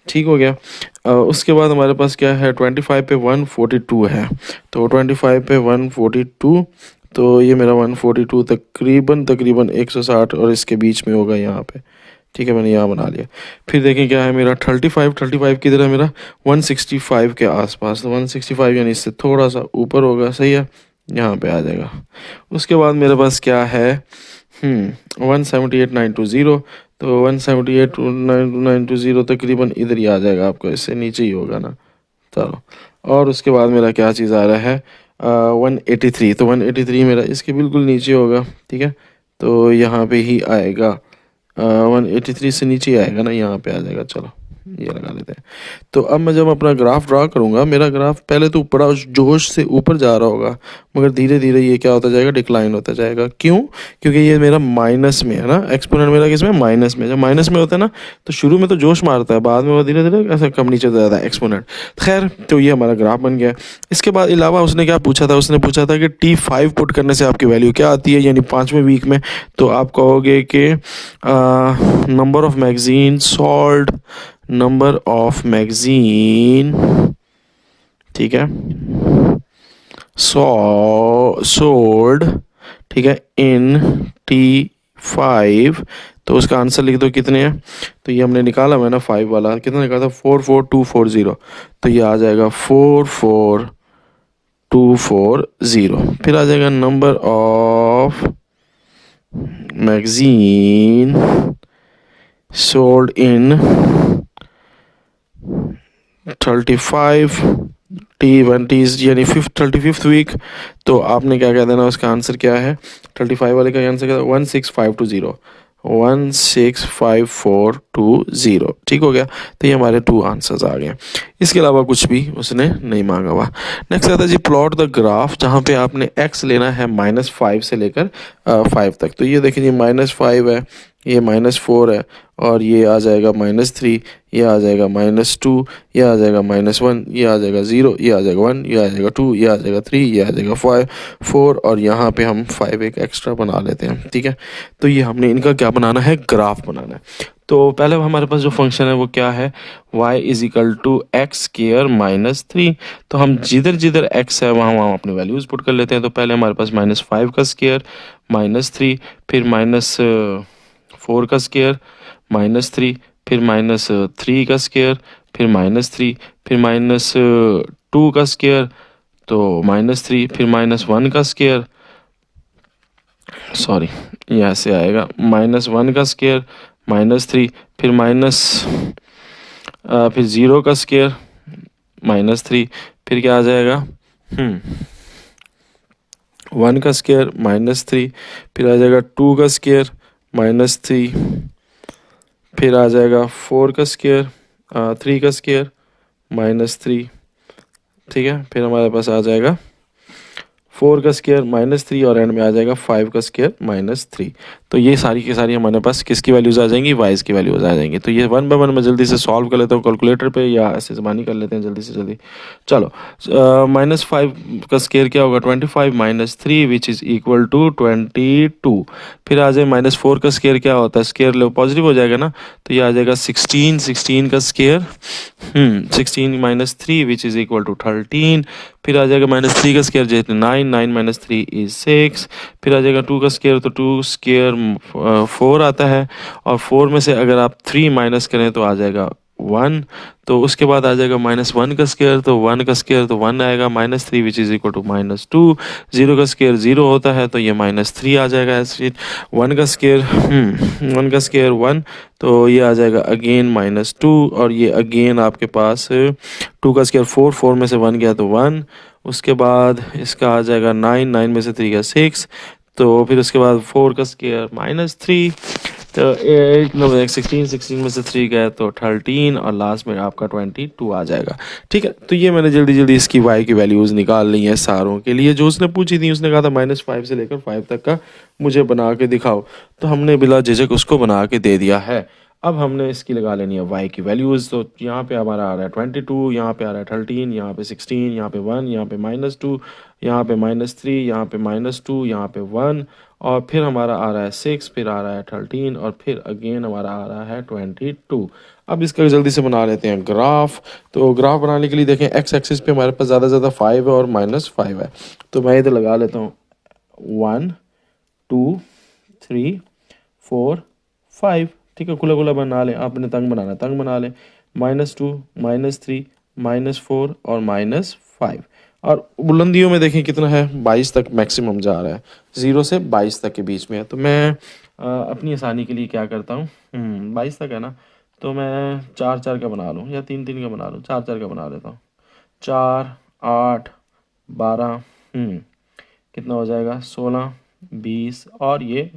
ठीक हो गया। उसके बाद हमारे पास क्या है, 25 पे 142 है, तो 25 पे 142, तो ये मेरा 142 तकरीबन तकरीबन 160 और इसके बीच में होगा यहाँ पे। ठीक है, मैंने यहाँ बना लिया। फिर देखें क्या है मेरा 35 किधर है मेरा, 165 के आसपास, तो 165 यानी इससे थोड़ा सा ऊपर होगा, सही है, यहाँ पे आ जाएगा। उसके बाद मेरे पास क्या है, 178,920, तो 178,920 तकरीबन इधर ही आ जाएगा, आपको इससे नीचे ही होगा ना, चलो। और उसके बाद मेरा क्या चीज़ आ रहा है, 183, तो 183 मेरा इसके बिल्कुल नीचे होगा, ठीक है। तो यहाँ पे ही आएगा, 183 से नीचे ही आएगा ना, यहाँ पे आ जाएगा, चलो ये लगा लेते हैं। तो अब मैं जब अपना ग्राफ ड्रा करूँगा, मेरा ग्राफ पहले तो बड़ा जोश से ऊपर जा रहा होगा, मगर धीरे धीरे ये क्या होता जाएगा, डिक्लाइन होता जाएगा। क्यों, क्योंकि ये मेरा माइनस में है ना, एक्सपोनेंट मेरा किस में, माइनस में। जब माइनस में होता है ना, तो शुरू में तो जोश मारता है, बाद में वो धीरे धीरे ऐसा कम नीचे होता जाता है एक्सपोनेंट। खैर, तो ये हमारा ग्राफ बन गया। इसके बाद अलावा उसने क्या पूछा था, उसने पूछा था कि T5 पुट करने से आपकी वैल्यू क्या आती है, यानी 5वें वीक में। तो आप कहोगे कि number of magazine sold, number of magazine, ठीक है, सोल्ड, ठीक है, इन T5। तो उसका आंसर लिख दो कितने हैं। तो ये हमने निकाला हुआ है ना, 5 वाला कितना निकाला था, 44240, तो ये आ जाएगा 44240। फिर आ जाएगा number of magazine sold in 35 T1 यानी 35th वीक। तो आपने क्या कह देना, उसका आंसर क्या है, 35 वाले का आंसर क्या है, 16520, 165,420। ठीक हो गया। तो ये हमारे 2 आंसर्स आ गए। इसके अलावा कुछ भी उसने नहीं मांगा हुआ। नेक्स्ट आता है जी, प्लॉट द ग्राफ, जहाँ पे आपने x लेना है -5 से लेकर 5 तक। तो ये देखिए, ये -5 है, ये -4 है, और ये आ जाएगा -3, ये आ जाएगा -2, ये आ जाएगा -1, ये आ जाएगा 0, ये आ जाएगा 1, ये आ जाएगा 2, ये आ जाएगा 3, ये आ जाएगा 4, और यहाँ पे हम 5 एक एक्स्ट्रा बना लेते हैं, ठीक है। तो ये हमने इनका क्या बनाना है, ग्राफ बनाना है। तो पहले हमारे पास जो फंक्शन है वो क्या है, y is equal to X square minus three. तो हम जिधर जिधर x है वहाँ वहाँ अपनी वैल्यूज़ पुट कर लेते हैं। तो पहले हमारे पास -5 का स्केयर माइनस थ्री, फिर -4 का स्केयर माइनस थ्री, फिर -3 का स्केयर, फिर -3, फिर -2 का स्केयर, तो -3, फिर -1 का स्केयर, सॉरी ये ऐसे आएगा, -1 का स्केयर, -3, फिर फिर 0 का स्केयर, -3, फिर क्या आ जाएगा, 1 का स्केयर -3, फिर आ जाएगा 2 का स्केयर -3, फिर आ जाएगा 4 का स्केयर, 3 का स्केयर -3, ठीक है। फिर हमारे पास आ जाएगा 4 का स्केयर -3 और एंड में आ जाएगा 5 का स्केयर -3। तो ये सारी की सारी हमारे पास किसकी वैल्यूज़ आ जाएंगी, वाइज की वैल्यूज़ आ जाएंगी। तो ये 1 बाय 1 मैं जल्दी से सॉल्व कर लेता हूँ कैलकुलेटर पे, या ऐसे ज़बानी कर लेते हैं जल्दी से जल्दी। चलो, -5 का स्केयर क्या होगा, 25 -3 विच इज़ इक्वल टू 22। फिर आ जाए -4 का स्केयर क्या होता है, स्केयर लो पॉजिटिव हो जाएगा ना, तो ये आ जाएगा 16 का square 16 -3 which is equal to 13। फिर आ जाएगा -3 का स्केयर जैसे 9 -3 इज 6। फिर आ जाएगा 2 का स्केयर, तो 2 स्केयर 4 आता है, और 4 में से अगर आप 3 माइनस करें तो आ जाएगा 1। तो उसके बाद आ जाएगा -1 का स्केयर, तो 1 का स्केयर तो 1 आएगा, -3 विच इज़ इक्वल टू -2। 0 का स्केयर 0 होता है, तो ये -3 आ जाएगा ऐसे। 1 का स्केयर 1 का स्केयर 1, तो ये आ जाएगा अगेन -2, और ये अगेन आपके पास 2 का स्केयर 4, 4 में से 1 गया तो 1। उसके बाद इसका आ जाएगा 9, 9 में से 3 गया 6। तो फिर उसके बाद 4 का स्केयर -3, तो 8 नंबर 16, 16 में से 3 गया तो 13, और लास्ट में आपका 22 आ जाएगा। ठीक है, तो ये मैंने जल्दी जल्दी इसकी y की वैल्यूज़ निकाल ली हैं सारों के लिए। जो उसने पूछी थी उसने कहा था -5 से लेकर 5 तक का मुझे बना के दिखाओ, तो हमने बिला झिझक उसको बना के दे दिया है। अब हमने इसकी लगा लेनी है y की वैल्यूज़। तो यहाँ पे हमारा आ रहा है 22, यहाँ पे आ रहा है 13, यहाँ पे 16, यहाँ पे 1, यहाँ पे -2, यहाँ पे -3, यहाँ पे -2, यहाँ पे 1, और फिर हमारा आ रहा है 6, फिर आ रहा है 13, और फिर अगेन हमारा आ रहा है 22। अब इसका जल्दी से बना लेते हैं ग्राफ। तो ग्राफ बनाने के लिए देखें, एक्स एक्सिस पे हमारे पास ज़्यादा से ज़्यादा 5 है और -5 है। तो मैं इधर लगा लेता हूँ 1 2 3 4 5। ठीक है, खुला खुला बना लें, आपने तंग बनाना तंग बना लें। -2 -3 -4 और -5। और बुलंदियों में देखें कितना है, 22 तक मैक्सिमम जा रहा है, 0 से 22 तक के बीच में है। तो मैं अपनी आसानी के लिए क्या करता हूँ, 22 तक है ना, तो मैं 4 4 का बना लूँ, या 3 3 का बना लूँ, 4 4 का बना लेता हूँ। 4 8 12, कितना हो जाएगा, 16 20 और ये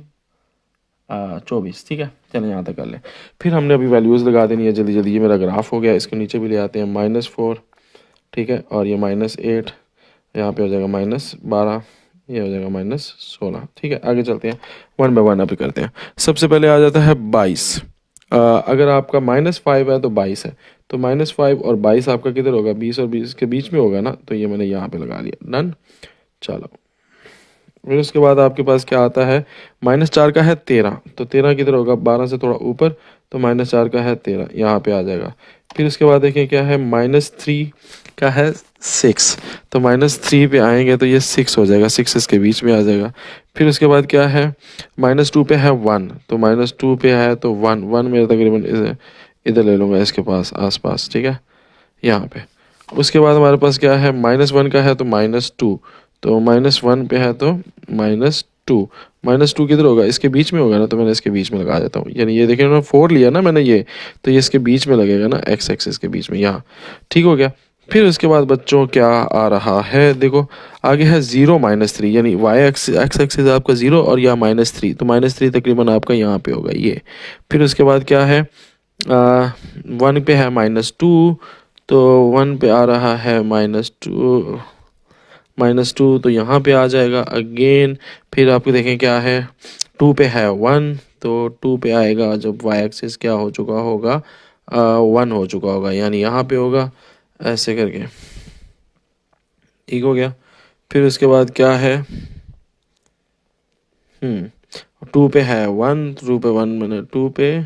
24। ठीक है, चलें यहाँ तक कर लें। फिर हमने अभी वैल्यूज़ लगा देनी है जल्दी जल्दी। ये मेरा ग्राफ हो गया, इसके नीचे भी ले आते हैं -4, ठीक है, और ये -8, यहाँ पे हो जाएगा -12, ये हो जाएगा -16। ठीक है, आगे चलते हैं, 1 बाय 1 अभी करते हैं। सबसे पहले आ जाता है 22। अगर आपका -5 है तो 22 है, तो -5 और 22 आपका किधर होगा, 20 और 20 के बीच में होगा ना, तो ये मैंने यहाँ पे लगा लिया, डन। चलो, फिर उसके बाद आपके पास क्या आता है, -4 का है 13, तो 13 किधर होगा, 12 से थोड़ा ऊपर, तो -4 का है 13, यहाँ पे आ जाएगा। फिर उसके बाद देखें क्या है, -3 का है 6, तो -3 पे आएंगे तो ये 6 हो जाएगा, 6 इसके बीच में आ जाएगा। फिर उसके बाद क्या है, -2 पे है 1, तो -2 पे है तो 1 1 मेरा तकरीबन इधर ले लूँगा, इसके पास आसपास, ठीक है, यहाँ पे। उसके बाद हमारे पास क्या है, -1 का है तो -2, तो -1 पे है तो -2, -2 किधर होगा, इसके बीच में होगा ना, तो मैंने इसके बीच में लगा देता हूँ। यानी ये देखिए ना, 4 लिया ना मैंने ये, तो ये इसके बीच में लगेगा ना, एक्स एक्सिस के बीच में, यहाँ। ठीक हो गया। फिर उसके बाद बच्चों क्या आ रहा है, देखो आगे है 0 -3, यानी वाई एक्स एक्सिस आपका 0 और या -3, तो -3 तकरीबन आपका यहाँ पे होगा ये। फिर उसके बाद क्या है, 1 पे है -2, तो 1 पे आ रहा है -2, तो यहाँ पे आ जाएगा अगेन। फिर आपको देखें क्या है, 2 पे है 1, तो 2 पे आएगा जब वाई एक्सिस क्या हो चुका होगा, 1 हो चुका होगा, यानी यहाँ पे होगा, ऐसे करके। ठीक हो गया। फिर उसके बाद क्या है, 2 पे है 1, 2 पे 1 मैंने 2 पे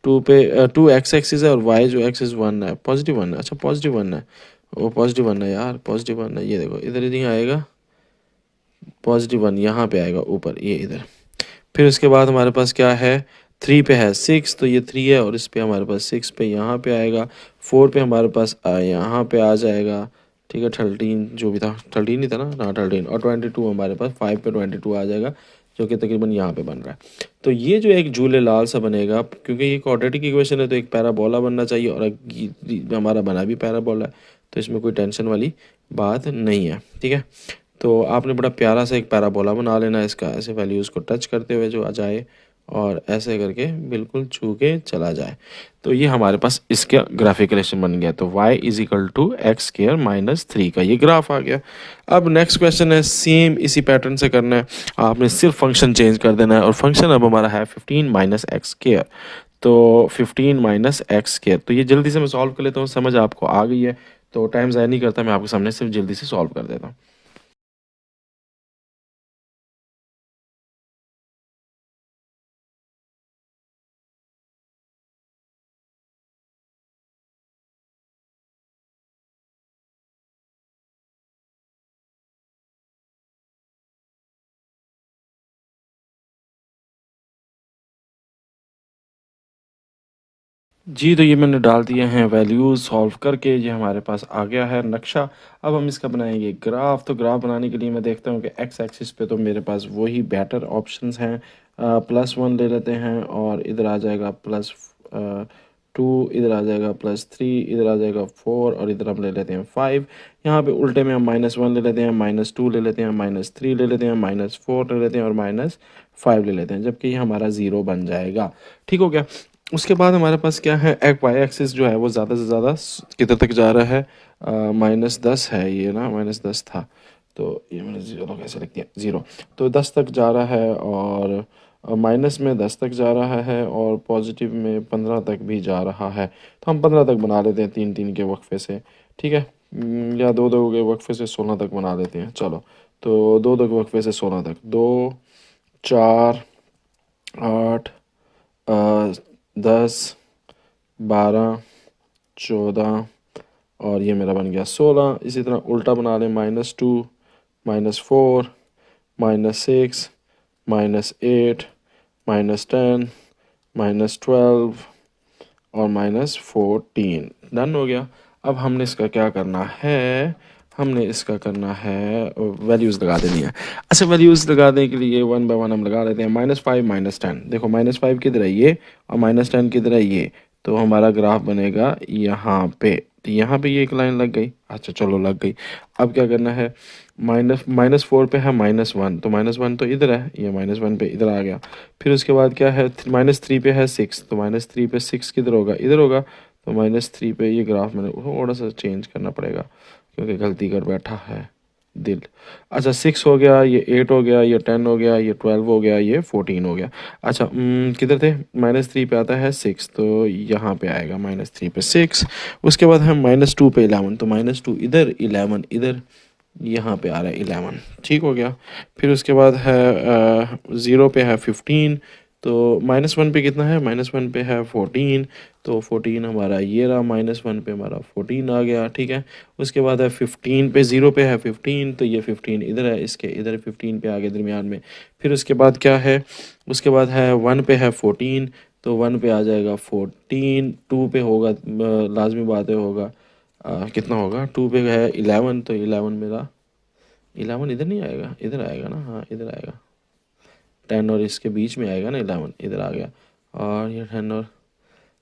टू पे टू एक्स एक्सिस है और वाई जो एक्सिस 1 है, पॉजिटिव 1 है। अच्छा पॉजिटिव 1 है, वो पॉजिटिव 1 है यार, पॉजिटिव 1 है। ये देखो इधर ही नहीं आएगा पॉजिटिव 1, यहाँ पे आएगा ऊपर, ये इधर। फिर उसके बाद हमारे पास क्या है, 3 पे है 6, तो ये 3 है और इस पे हमारे पास 6 पे यहाँ पे आएगा। 4 पे हमारे पास यहाँ पे आ जाएगा, ठीक है। 13 जो भी था, 13 ही था ना, हाँ 13, और 22 हमारे पास 5 पे 22 आ जाएगा, जो कि तकरीबन यहाँ पे बन रहा है। तो ये जो एक झूले लाल सा बनेगा, क्योंकि ये क्वाड्रेटिक इक्वेशन है तो एक पैराबोला बनना चाहिए, और हमारा बना भी पैराबोला है, तो इसमें कोई टेंशन वाली बात नहीं है, ठीक है। तो आपने बड़ा प्यारा सा एक पैराबोला बना लेना है इसका, ऐसे वैल्यूज़ को टच करते हुए जो आ जाए, और ऐसे करके बिल्कुल छू के चला जाए। तो ये हमारे पास इसका ग्राफिकलेशन बन गया। तो y is equal to X square minus 3 का ये ग्राफ आ गया। अब नेक्स्ट क्वेश्चन है, सेम इसी पैटर्न से करना है, आपने सिर्फ फंक्शन चेंज कर देना है, और फंक्शन अब हमारा है 15 माइनस एक्स स्क्र। तो 15 माइनस एक्स स्क्र, तो ये जल्दी से मैं सॉल्व कर लेता हूँ, समझ आपको आ गई है तो टाइम ज़ाया नहीं करता, मैं आपके सामने सिर्फ जल्दी से सॉल्व कर देता हूँ। जी, तो ये मैंने डाल दिए हैं वैल्यूज़ सॉल्व करके, ये हमारे पास आ गया है नक्शा। अब हम इसका बनाएंगे ग्राफ। तो ग्राफ बनाने के लिए मैं देखता हूँ कि एक्स एक्सिस पे तो मेरे पास वही बेटर ऑप्शंस हैं। +1 ले लेते हैं, और इधर आ जाएगा +2, इधर आ जाएगा +3, इधर आ जाएगा 4, और इधर हम ले लेते हैं 5। यहाँ पे उल्टे में हम -1 ले लेते हैं, -2 ले लेते हैं, -3 ले लेते हैं, -4 ले लेते हैं, और -5 ले लेते हैं, जबकि ये हमारा 0 बन जाएगा। ठीक हो गया। उसके बाद हमारे पास क्या है, एक वाई एक्सिस जो है वो ज़्यादा से ज़्यादा किधर तक जा रहा है, -10 है ये ना, -10 था, तो ये मैंने ज़ीरो कैसे लिख दिया, 0। तो 10 तक जा रहा है, और माइनस में 10 तक जा रहा है, और पॉजिटिव में 15 तक भी जा रहा है। तो हम 15 तक बना लेते हैं 3-3 के वक्फे से, ठीक है। या 2-2 के वक्फे से 16 तक बना लेते हैं, चलो। तो 2-2 के वक्फे से 16 तक, 2, 4, 8, 10, 12, 14, और ये मेरा बन गया 16। इसी तरह उल्टा बना लें, -2, -4, -6, -8, -10, -12, और -14। डन हो गया। अब हमने इसका क्या करना है, हमने इसका करना है वैल्यूज़ लगा देनी है। अच्छा, वैल्यूज़ लगाने के लिए 1 बाय 1 हम लगा लेते हैं। -5, -10, देखो -5 किधर है ये, और -10 किधर है ये, तो हमारा ग्राफ बनेगा यहाँ पे। तो यहाँ पे ये एक लाइन लग गई, अच्छा चलो लग गई। अब क्या करना है, -4 पे है -1, तो -1 तो इधर है, ये -1 पे इधर आ गया। फिर उसके बाद क्या है, -3 पे है 6, तो -3 पे 6 किधर होगा, इधर होगा। तो -3 पे ये ग्राफ मैंने थोड़ा सा चेंज करना पड़ेगा, क्योंकि गलती कर बैठा है दिल। अच्छा 6 हो गया, ये 8 हो गया, ये 10 हो गया, ये 12 हो गया, ये 14 हो गया। अच्छा किधर थे, -3 पे आता है 6, तो यहाँ पे आएगा -3 पे 6। उसके बाद है -2 पे 11, तो -2 इधर, 11 इधर, यहाँ पे आ रहा है 11, ठीक हो गया। फिर उसके बाद है 0 पे है 15, तो -1 पे कितना है, -1 पे है 14, तो 14 हमारा ये रहा, -1 पे हमारा 14 आ गया, ठीक है। उसके बाद है 15 पे, 0 पे है 15, तो ये 15 इधर है, इसके इधर 15 पे आ गया दरमियान में। फिर उसके बाद क्या है, उसके बाद है 1 पे है 14, तो 1 पे आ जाएगा 14, 2 पे होगा, लाजमी बात है होगा, कितना होगा, 2 पे है 11, तो 11 मेरा, 11 इधर नहीं आएगा, इधर आएगा ना, हाँ इधर आएगा, 10 और इसके बीच में आएगा ना 11, इधर आ गया। और ये 10 और,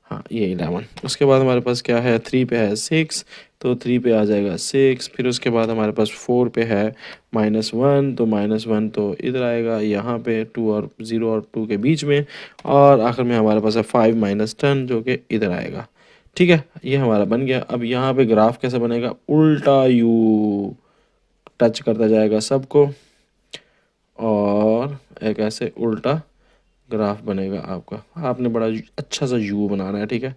हाँ ये 11। उसके बाद हमारे पास क्या है, 3 पे है 6, तो 3 पे आ जाएगा 6। फिर उसके बाद हमारे पास 4 पे है -1, तो -1 तो इधर आएगा, यहाँ पे 2 और 0 और 2 के बीच में। और आखिर में हमारे पास है 5 -10, जो कि इधर आएगा, ठीक है। ये हमारा बन गया। अब यहाँ पे ग्राफ कैसे बनेगा, उल्टा यू टच करता जाएगा सबको, और एक ऐसे उल्टा ग्राफ बनेगा आपका। आपने बड़ा अच्छा सा यू बनाना है, ठीक है।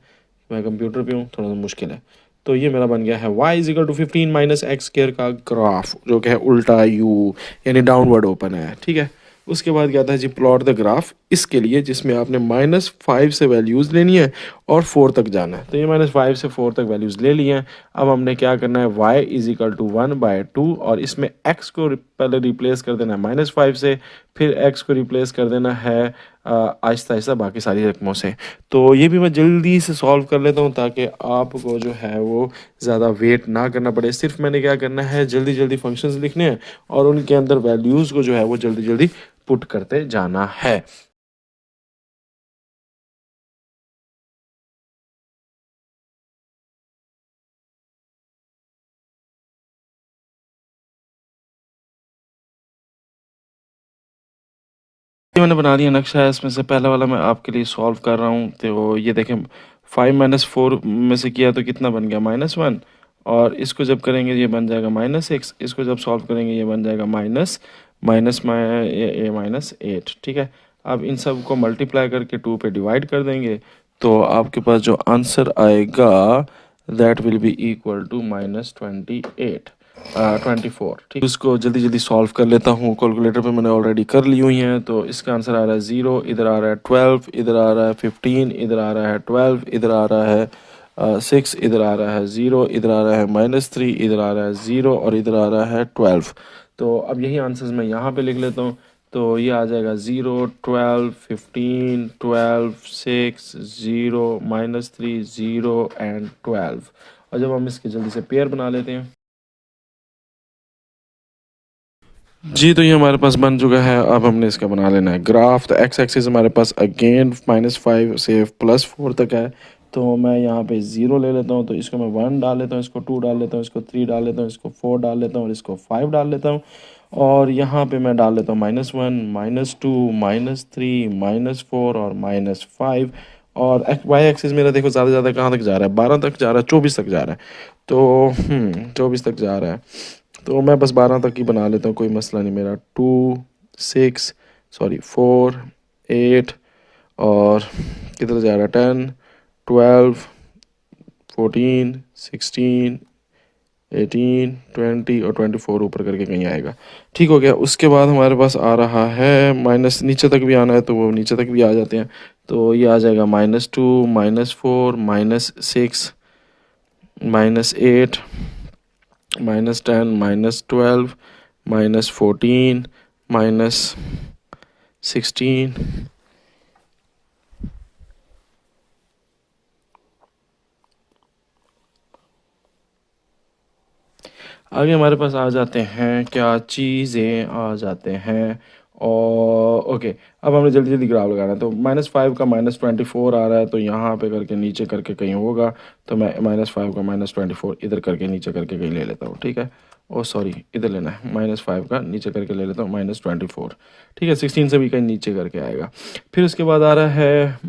मैं कंप्यूटर पे हूँ, थोड़ा सा मुश्किल है। तो ये मेरा बन गया है y is equal to 15 minus X square का ग्राफ, जो कि है उल्टा यू, यानी डाउनवर्ड ओपन है, ठीक है। उसके बाद क्या था जी, प्लॉट द ग्राफ इसके लिए जिसमें आपने -5 से वैल्यूज़ लेनी है और 4 तक जाना है। तो ये -5 से 4 तक वैल्यूज़ ले ली हैं। अब हमने क्या करना है, y = 1/2 और इसमें x को पहले रिप्लेस कर देना है -5 से, फिर x को रिप्लेस कर देना है आहिस्ता आहिस्ता बाकी सारी रकमों से। तो ये भी मैं जल्दी से सॉल्व कर लेता हूँ ताकि आपको जो है वो ज़्यादा वेट ना करना पड़े। सिर्फ मैंने क्या करना है, जल्दी जल्दी फंक्शंस लिखने हैं और उनके अंदर वैल्यूज़ को जो है वो जल्दी जल्दी पुट करते जाना है। ये मैंने बना दिया नक्शा है। इसमें से पहला वाला मैं आपके लिए सॉल्व कर रहा हूँ। तो ये देखें, 5 - 4 में से किया तो कितना बन गया, -1। और इसको जब करेंगे ये बन जाएगा -6। इसको जब सॉल्व करेंगे ये बन जाएगा माइनस माइनस -8। ठीक है, अब इन सब को मल्टीप्लाई करके 2 पे डिवाइड कर देंगे तो आपके पास जो आंसर आएगा that will be equal to -28 24। ठीक, उसको जल्दी जल्दी सॉल्व कर लेता हूँ। कैलकुलेटर पे मैंने ऑलरेडी कर ली हुई हैं। तो इसका आंसर आ रहा है 0, इधर आ रहा है 12, इधर आ रहा है 15, इधर आ रहा है 12, इधर आ रहा है 6, इधर आ रहा है 0, इधर आ रहा है -3, इधर आ रहा है 0 और इधर आ रहा है 12। तो अब यही आंसर्स मैं यहाँ पे लिख लेता हूँ। तो ये आ जाएगा 0, 12, 15, 12, 6, 0, -3, 0 एंड 12। और जब हम इसके जल्दी से पेयर बना लेते हैं जी, तो ये हमारे पास बन चुका है। अब हमने इसका बना लेना है ग्राफ। तो एक्स एक्सिस हमारे पास अगेन -5 से +4 तक है। तो मैं यहाँ पे 0 ले लेता हूँ, तो इसको मैं 1 डाल लेता हूँ, इसको 2 डाल लेता हूँ, इसको 3 डाल लेता हूँ, इसको 4 डाल लेता हूँ और इसको 5 डाल लेता हूँ। और यहाँ पे मैं डाल लेता हूँ -1, -2, -3, -4 और -5। और वाई एक्सिस मेरा देखो ज़्यादा से ज़्यादा कहाँ तक जा रहा है, 12 तक जा रहा है, 24 तक जा रहा है। तो 24 तक जा रहा है। तो मैं बस 12 तक ही बना लेता हूँ, कोई मसला नहीं मेरा। 4, 8 और किधर जा रहा है, 10, 12, 14, 16, 18, 20 और 24 ऊपर करके कहीं आएगा। ठीक हो गया। उसके बाद हमारे पास आ रहा है माइनस, नीचे तक भी आना है तो वो नीचे तक भी आ जाते हैं। तो ये आ जाएगा -2, -4, -6, -8, -10, -12, -14, -16। आगे हमारे पास आ जाते हैं क्या चीज़ें आ जाते हैं। और ओके, अब हमने जल्दी जल्दी ग्राफ लगाना है। तो -5 का -24 आ रहा है, तो यहाँ पे करके नीचे करके कहीं होगा। तो मैं -5 का -24 इधर करके नीचे करके कहीं ले लेता हूँ। ठीक है, ओ सॉरी, इधर लेना है। -5 का नीचे करके ले लेता हूँ -24। ठीक है, 16 से भी कहीं नीचे करके आएगा। फिर उसके बाद आ रहा है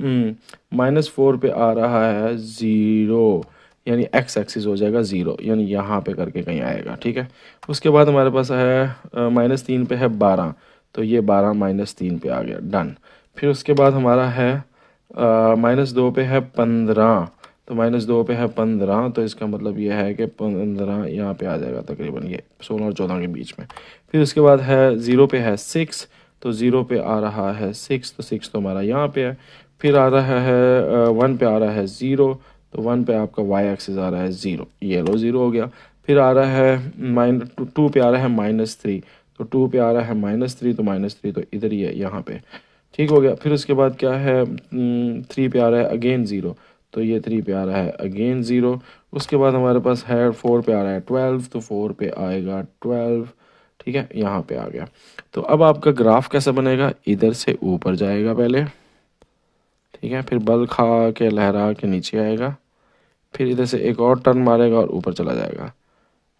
-4 पे आ रहा है 0, यानी एक्स एक्सिस हो जाएगा 0, यानी यहाँ पे करके कहीं आएगा। ठीक है, उसके बाद हमारे पास है -3 पे है 12, तो ये 12 -3 पे आ गया, डन। फिर उसके बाद हमारा है -2 पे है 15, तो -2 पे है 15, तो इसका मतलब ये है कि 15 यहाँ पे आ जाएगा तकरीबन, ये 16 और 14 के बीच में। फिर उसके बाद है 0 पे है 6, तो 0 पे आ रहा है 6, तो 6 तो हमारा यहाँ पे है। फिर आ रहा है 1 पे आ रहा है 0, तो 1 पे आपका वाई एक्सिस आ रहा है 0, ये लो 0 हो गया। फिर आ रहा है -2 पे आ रहा है -3, तो 2 पे आ रहा है -3, तो -3 तो इधर ही है, यहाँ पे। ठीक हो गया। फिर उसके बाद क्या है, 3 पे आ रहा है अगेन 0, तो ये 3 पे आ रहा है अगेन 0। उसके बाद हमारे पास है 4 पे आ रहा है 12, तो 4 पे आएगा 12। ठीक है, यहाँ पे आ गया। तो अब आपका ग्राफ कैसा बनेगा, इधर से ऊपर जाएगा पहले। ठीक है, फिर बल खा के लहरा के नीचे आएगा, फिर इधर से एक और टर्न मारेगा और ऊपर चला जाएगा।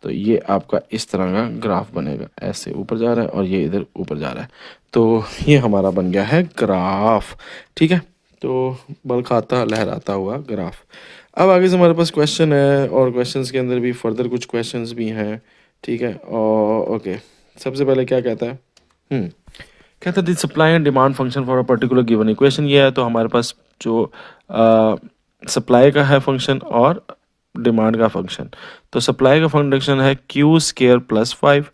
तो ये आपका इस तरह का ग्राफ बनेगा, ऐसे ऊपर जा रहा है और ये इधर ऊपर जा रहा है। तो ये हमारा बन गया है ग्राफ। ठीक है, तो बल खाता लहराता हुआ ग्राफ। अब आगे से हमारे पास क्वेश्चन है और क्वेश्चंस के अंदर भी फर्दर कुछ क्वेश्चंस भी हैं। ठीक है, और ओके, सबसे पहले क्या कहता है, कहता है supply and demand function for a particular given equation. ये है, तो हमारे पास जो सप्लाई का है फंक्शन और डिमांड का फंक्शन। तो सप्लाई का फंक्शन है Q² + 5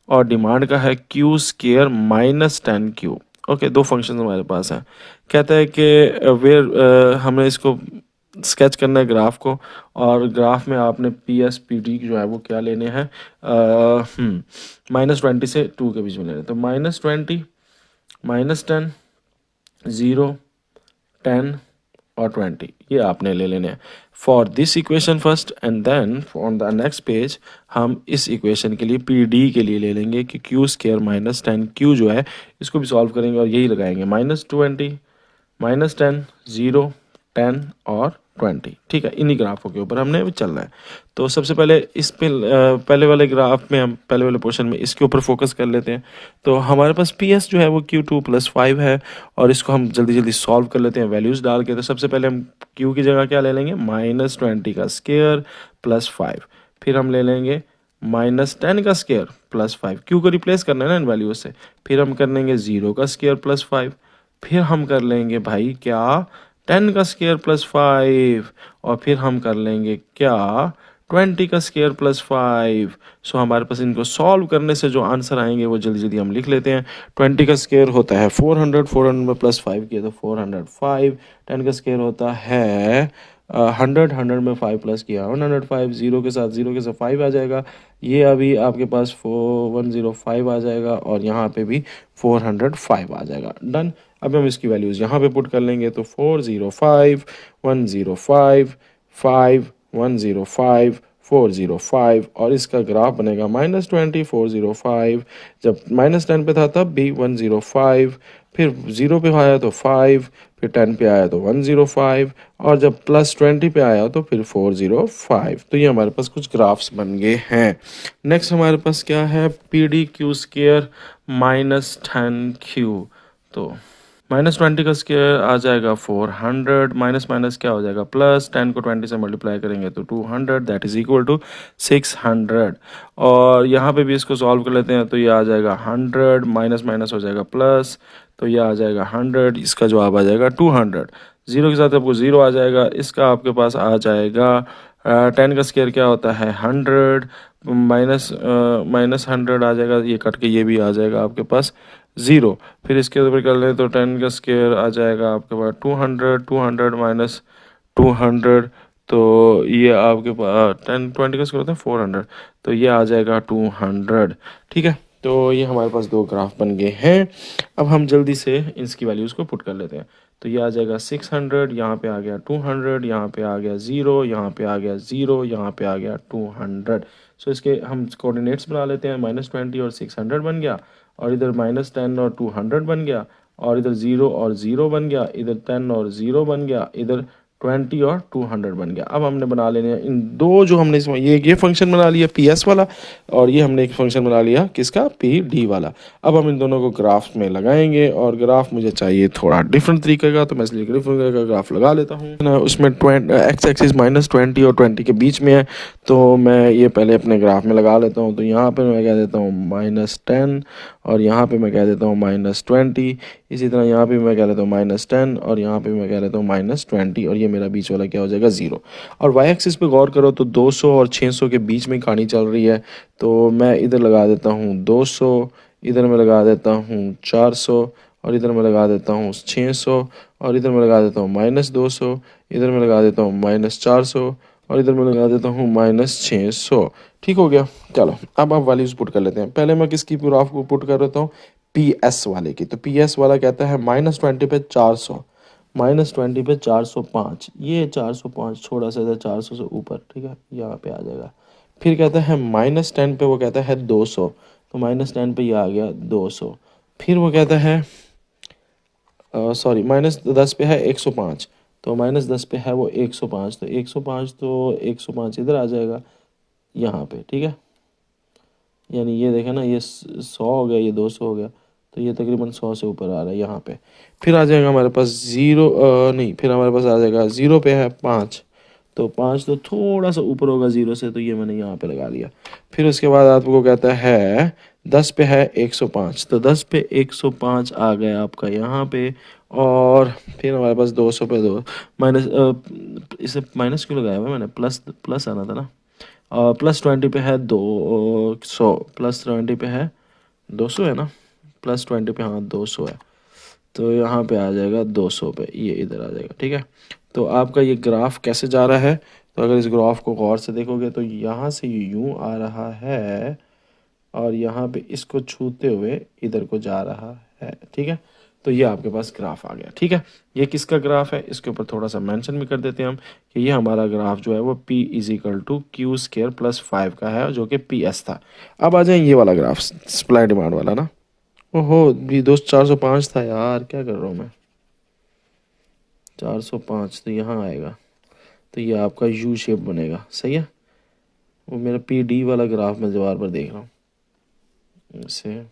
और डिमांड का है Q² - 10Q। ओके, दो फंक्शन हमारे पास हैं। कहता है कि हमें इसको स्केच करना है ग्राफ को, और ग्राफ में आपने पी एस पी डी जो है वो क्या लेने हैं, -20 से 2 के बीच में लेने हैं। तो -20, -10, 0, 10 और 20 ये आपने ले लेने हैं for this equation first, and then on the next page हम इस इक्वेशन के लिए पी डी के लिए ले लेंगे कि क्यू स्केयर -10 क्यू जो है इसको भी सॉल्व करेंगे और यही लगाएंगे -20, -10, 0, 10 और 20। ठीक है, इन्हीं ग्राफों के ऊपर हमने भी चलना है। तो सबसे पहले इस पे पहले वाले ग्राफ में हम पहले वाले पोर्शन में इसके ऊपर फोकस कर लेते हैं। तो हमारे पास पी एस जो है वो Q2 + 5 है, और इसको हम जल्दी जल्दी सॉल्व कर लेते हैं वैल्यूज़ डाल के। तो सबसे पहले हम Q की जगह क्या ले लेंगे, -20 का स्केयर + 5, फिर हम ले लेंगे -10 का स्केयर + 5, Q को रिप्लेस करना है ना इन वैल्यूज से। फिर हम कर लेंगे 0 का स्केयर + 5, फिर हम कर लेंगे भाई क्या 10 का स्केयर + 5, और फिर हम कर लेंगे क्या 20 का स्केयर + 5। सो हमारे पास इनको सॉल्व करने से जो आंसर आएंगे वो जल्दी जल्दी हम लिख लेते हैं। 20 का स्केयर होता है 400, 400 में +5 किया तो 405। 10 का स्केयर होता है 100, 100 में 5 प्लस किया 105। जीरो के साथ 5 आ जाएगा। ये अभी आपके पास 4105 आ जाएगा, और यहाँ पे भी 405 आ जाएगा। डन। अब हम इसकी वैल्यूज़ यहाँ पे पुट कर लेंगे तो 405, 105, 5, 105, 405, और इसका ग्राफ बनेगा -20, 405। जब -10 पे था तब भी 105, फिर 0 पे आया तो 5, फिर 10 पे आया तो 105, और जब +20 पे आया तो फिर 405। तो ये हमारे पास कुछ ग्राफ्स बन गए हैं। नेक्स्ट हमारे पास क्या है, P D Q square -10Q। तो -20 का स्केयर आ जाएगा 400, माइनस माइनस क्या हो जाएगा प्लस, 10 को 20 से मल्टीप्लाई करेंगे तो 200, दैट इज इक्वल टू 600। और यहाँ पे भी इसको सॉल्व कर लेते हैं तो ये आ जाएगा 100, माइनस माइनस हो जाएगा प्लस, तो ये आ जाएगा 100, इसका जवाब आ जाएगा 200। जीरो के साथ आपको ज़ीरो आ जाएगा, इसका आपके पास आ जाएगा 10 का स्केयर क्या होता है 100, -100 आ जाएगा, ये कट के ये भी आ जाएगा आपके पास 0। फिर इसके ऊपर कर लें तो 10 का स्केयर आ जाएगा आपके पास 200, 200 माइनस 200, तो ये आपके पास 20 का स्केयर होता है 400, तो ये आ जाएगा 200। ठीक है, तो ये हमारे पास दो ग्राफ बन गए हैं। अब हम जल्दी से इसकी वैल्यूज़ को पुट कर लेते हैं। तो ये आ जाएगा 600, यहाँ पे आ गया 200, यहाँ पे आ गया 0, यहाँ पे आ गया 0, यहाँ पे आ गया 200। सो इसके हम कोऑर्डिनेट्स बना लेते हैं, -20 और 600 बन गया, और इधर -10 और 200 बन गया, और इधर 0 और 0 बन गया, इधर 10 और 0 बन गया, इधर 20 और 200 बन गया। अब हमने बना लेने हैं इन दो जो हमने इसमें ये फंक्शन बना लिया पी एस वाला, और ये हमने एक फंक्शन बना लिया किसका पी डी वाला। अब हम इन दोनों को ग्राफ में लगाएंगे, और ग्राफ मुझे चाहिए थोड़ा डिफरेंट तरीके का, तो मैं इसलिए डिफरेंट तरीके का ग्राफ लगा लेता हूँ ना। उसमें एक्स एक्सिस -20 और 20 के बीच में है, तो मैं ये पहले अपने ग्राफ में लगा लेता हूँ। तो यहाँ पर मैं कह देता हूँ -10, और यहाँ पे मैं कह देता हूँ -20। इसी तरह यहाँ पे मैं कह लेता हूँ -10, और यहाँ पे मैं कह लेता हूँ -20, और ये मेरा बीच वाला क्या हो जाएगा 0। और वाई एक्सिस पे गौर करो तो 200 और 600 के बीच में कहानी चल रही है, तो मैं इधर लगा देता हूँ 200, इधर मैं लगा देता हूँ 400, और इधर मैं लगा देता हूँ 600, और इधर मैं लगा देता हूँ -200, इधर मैं लगा देता हूँ -400, और इधर मैं लगा देता हूँ -600। ठीक हो गया। चलो अब आप वैल्यूज पुट कर लेते हैं। पहले मैं किसकी ग्राफ को पुट कर देता हूँ, पी एस वाले की। तो पी एस वाला कहता है -20 पे 400, -20 पे 405, ये 405 छोटा सा 400 से ऊपर, ठीक है, यहाँ पे आ जाएगा। फिर कहता है -10 पे वो कहता है 200, तो -10 पे ये आ गया 200। फिर वो कहता है सॉरी -10 पे है 105, तो -10 पे है वो 105, तो 105 तो 105 इधर आ जाएगा यहाँ पे। ठीक है, यानी ये देखें ना, ये 100 हो गया, ये 200 हो गया, तो ये तकरीबन 100 से ऊपर आ रहा है यहाँ पे। फिर आ जाएगा हमारे पास 0, नहीं, फिर हमारे पास आ जाएगा 0 पे है 5, तो 5 तो थोड़ा सा ऊपर होगा 0 से, तो ये मैंने यहाँ पे लगा लिया। फिर उसके बाद आपको कहता है 10 पे है 105, तो 10 पे 105 आ गया आपका यहाँ पे। और फिर हमारे पास 200 पे 2 माइनस, इसे माइनस क्यों लगाया हुआ मैंने, प्लस प्लस आना था ना। +20 पे है 200, +20 पे है 200 है ना, +20 पे हाँ 200 है। तो यहाँ पे आ जाएगा 200 पे, ये इधर आ जाएगा। ठीक है, तो आपका ये ग्राफ कैसे जा रहा है, तो अगर इस ग्राफ को गौर से देखोगे तो यहाँ से ये यूँ आ रहा है और यहाँ पे इसको छूते हुए इधर को जा रहा है। ठीक है, तो ये आपके पास ग्राफ आ गया। ठीक है, ये किसका ग्राफ है, इसके ऊपर थोड़ा सा मेंशन भी कर देते हैं हम कि ये हमारा ग्राफ जो है वो P is equal to Q square plus 5 का है, जो कि PS था। अब आ जाए ये वाला ग्राफ, सप्लाई डिमांड वाला ना। ओहो भी दोस्त, 405 था यार, क्या कर रहा हूँ मैं। 405 तो यहाँ आएगा, तो ये आपका यू शेप बनेगा। सही है, वो मेरा PD वाला ग्राफ मैं बार बार देख रहा हूँ इसे।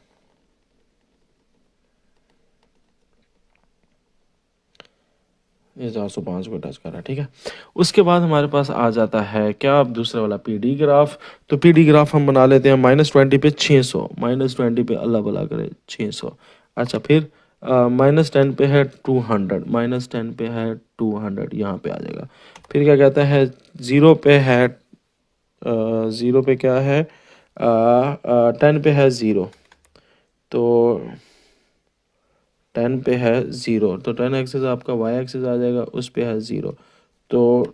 ये 405 को टच कर रहा है। ठीक है, उसके बाद हमारे पास आ जाता है क्या, अब दूसरा वाला PD ग्राफ। तो PD ग्राफ हम बना लेते हैं -20 पे 600, -20 पे अल्लाह भला करे 600। अच्छा, फिर -10 पे है 200, -10 पे है 200, यहाँ पे आ जाएगा। फिर क्या कहता है, 0 पे है 0 पे क्या है, 10 पे है 0, तो 10 पे है 0, तो 10 एक्सेस आपका Y एक्सेस आ जाएगा, उस पे है 0, तो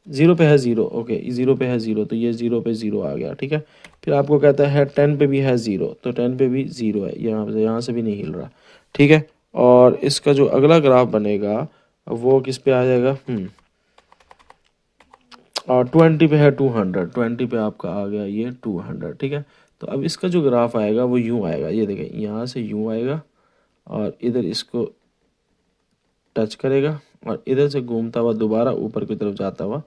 0 पे है 0। ओके, 0 पे है 0, तो ये 0 पे 0 आ गया। ठीक है, फिर आपको कहता है 10 पे भी है 0, तो 10 पे भी 0 है, यहाँ से भी नहीं हिल रहा। ठीक है, और इसका जो अगला ग्राफ बनेगा वो किस पे आ जाएगा, और 20 पे है 200, 20 पे आपका आ गया ये 200। ठीक है, तो अब इसका जो ग्राफ आएगा वो यूँ आएगा, ये देखें, यहाँ से यूँ आएगा और इधर इसको टच करेगा और इधर से घूमता हुआ दोबारा ऊपर की तरफ जाता हुआ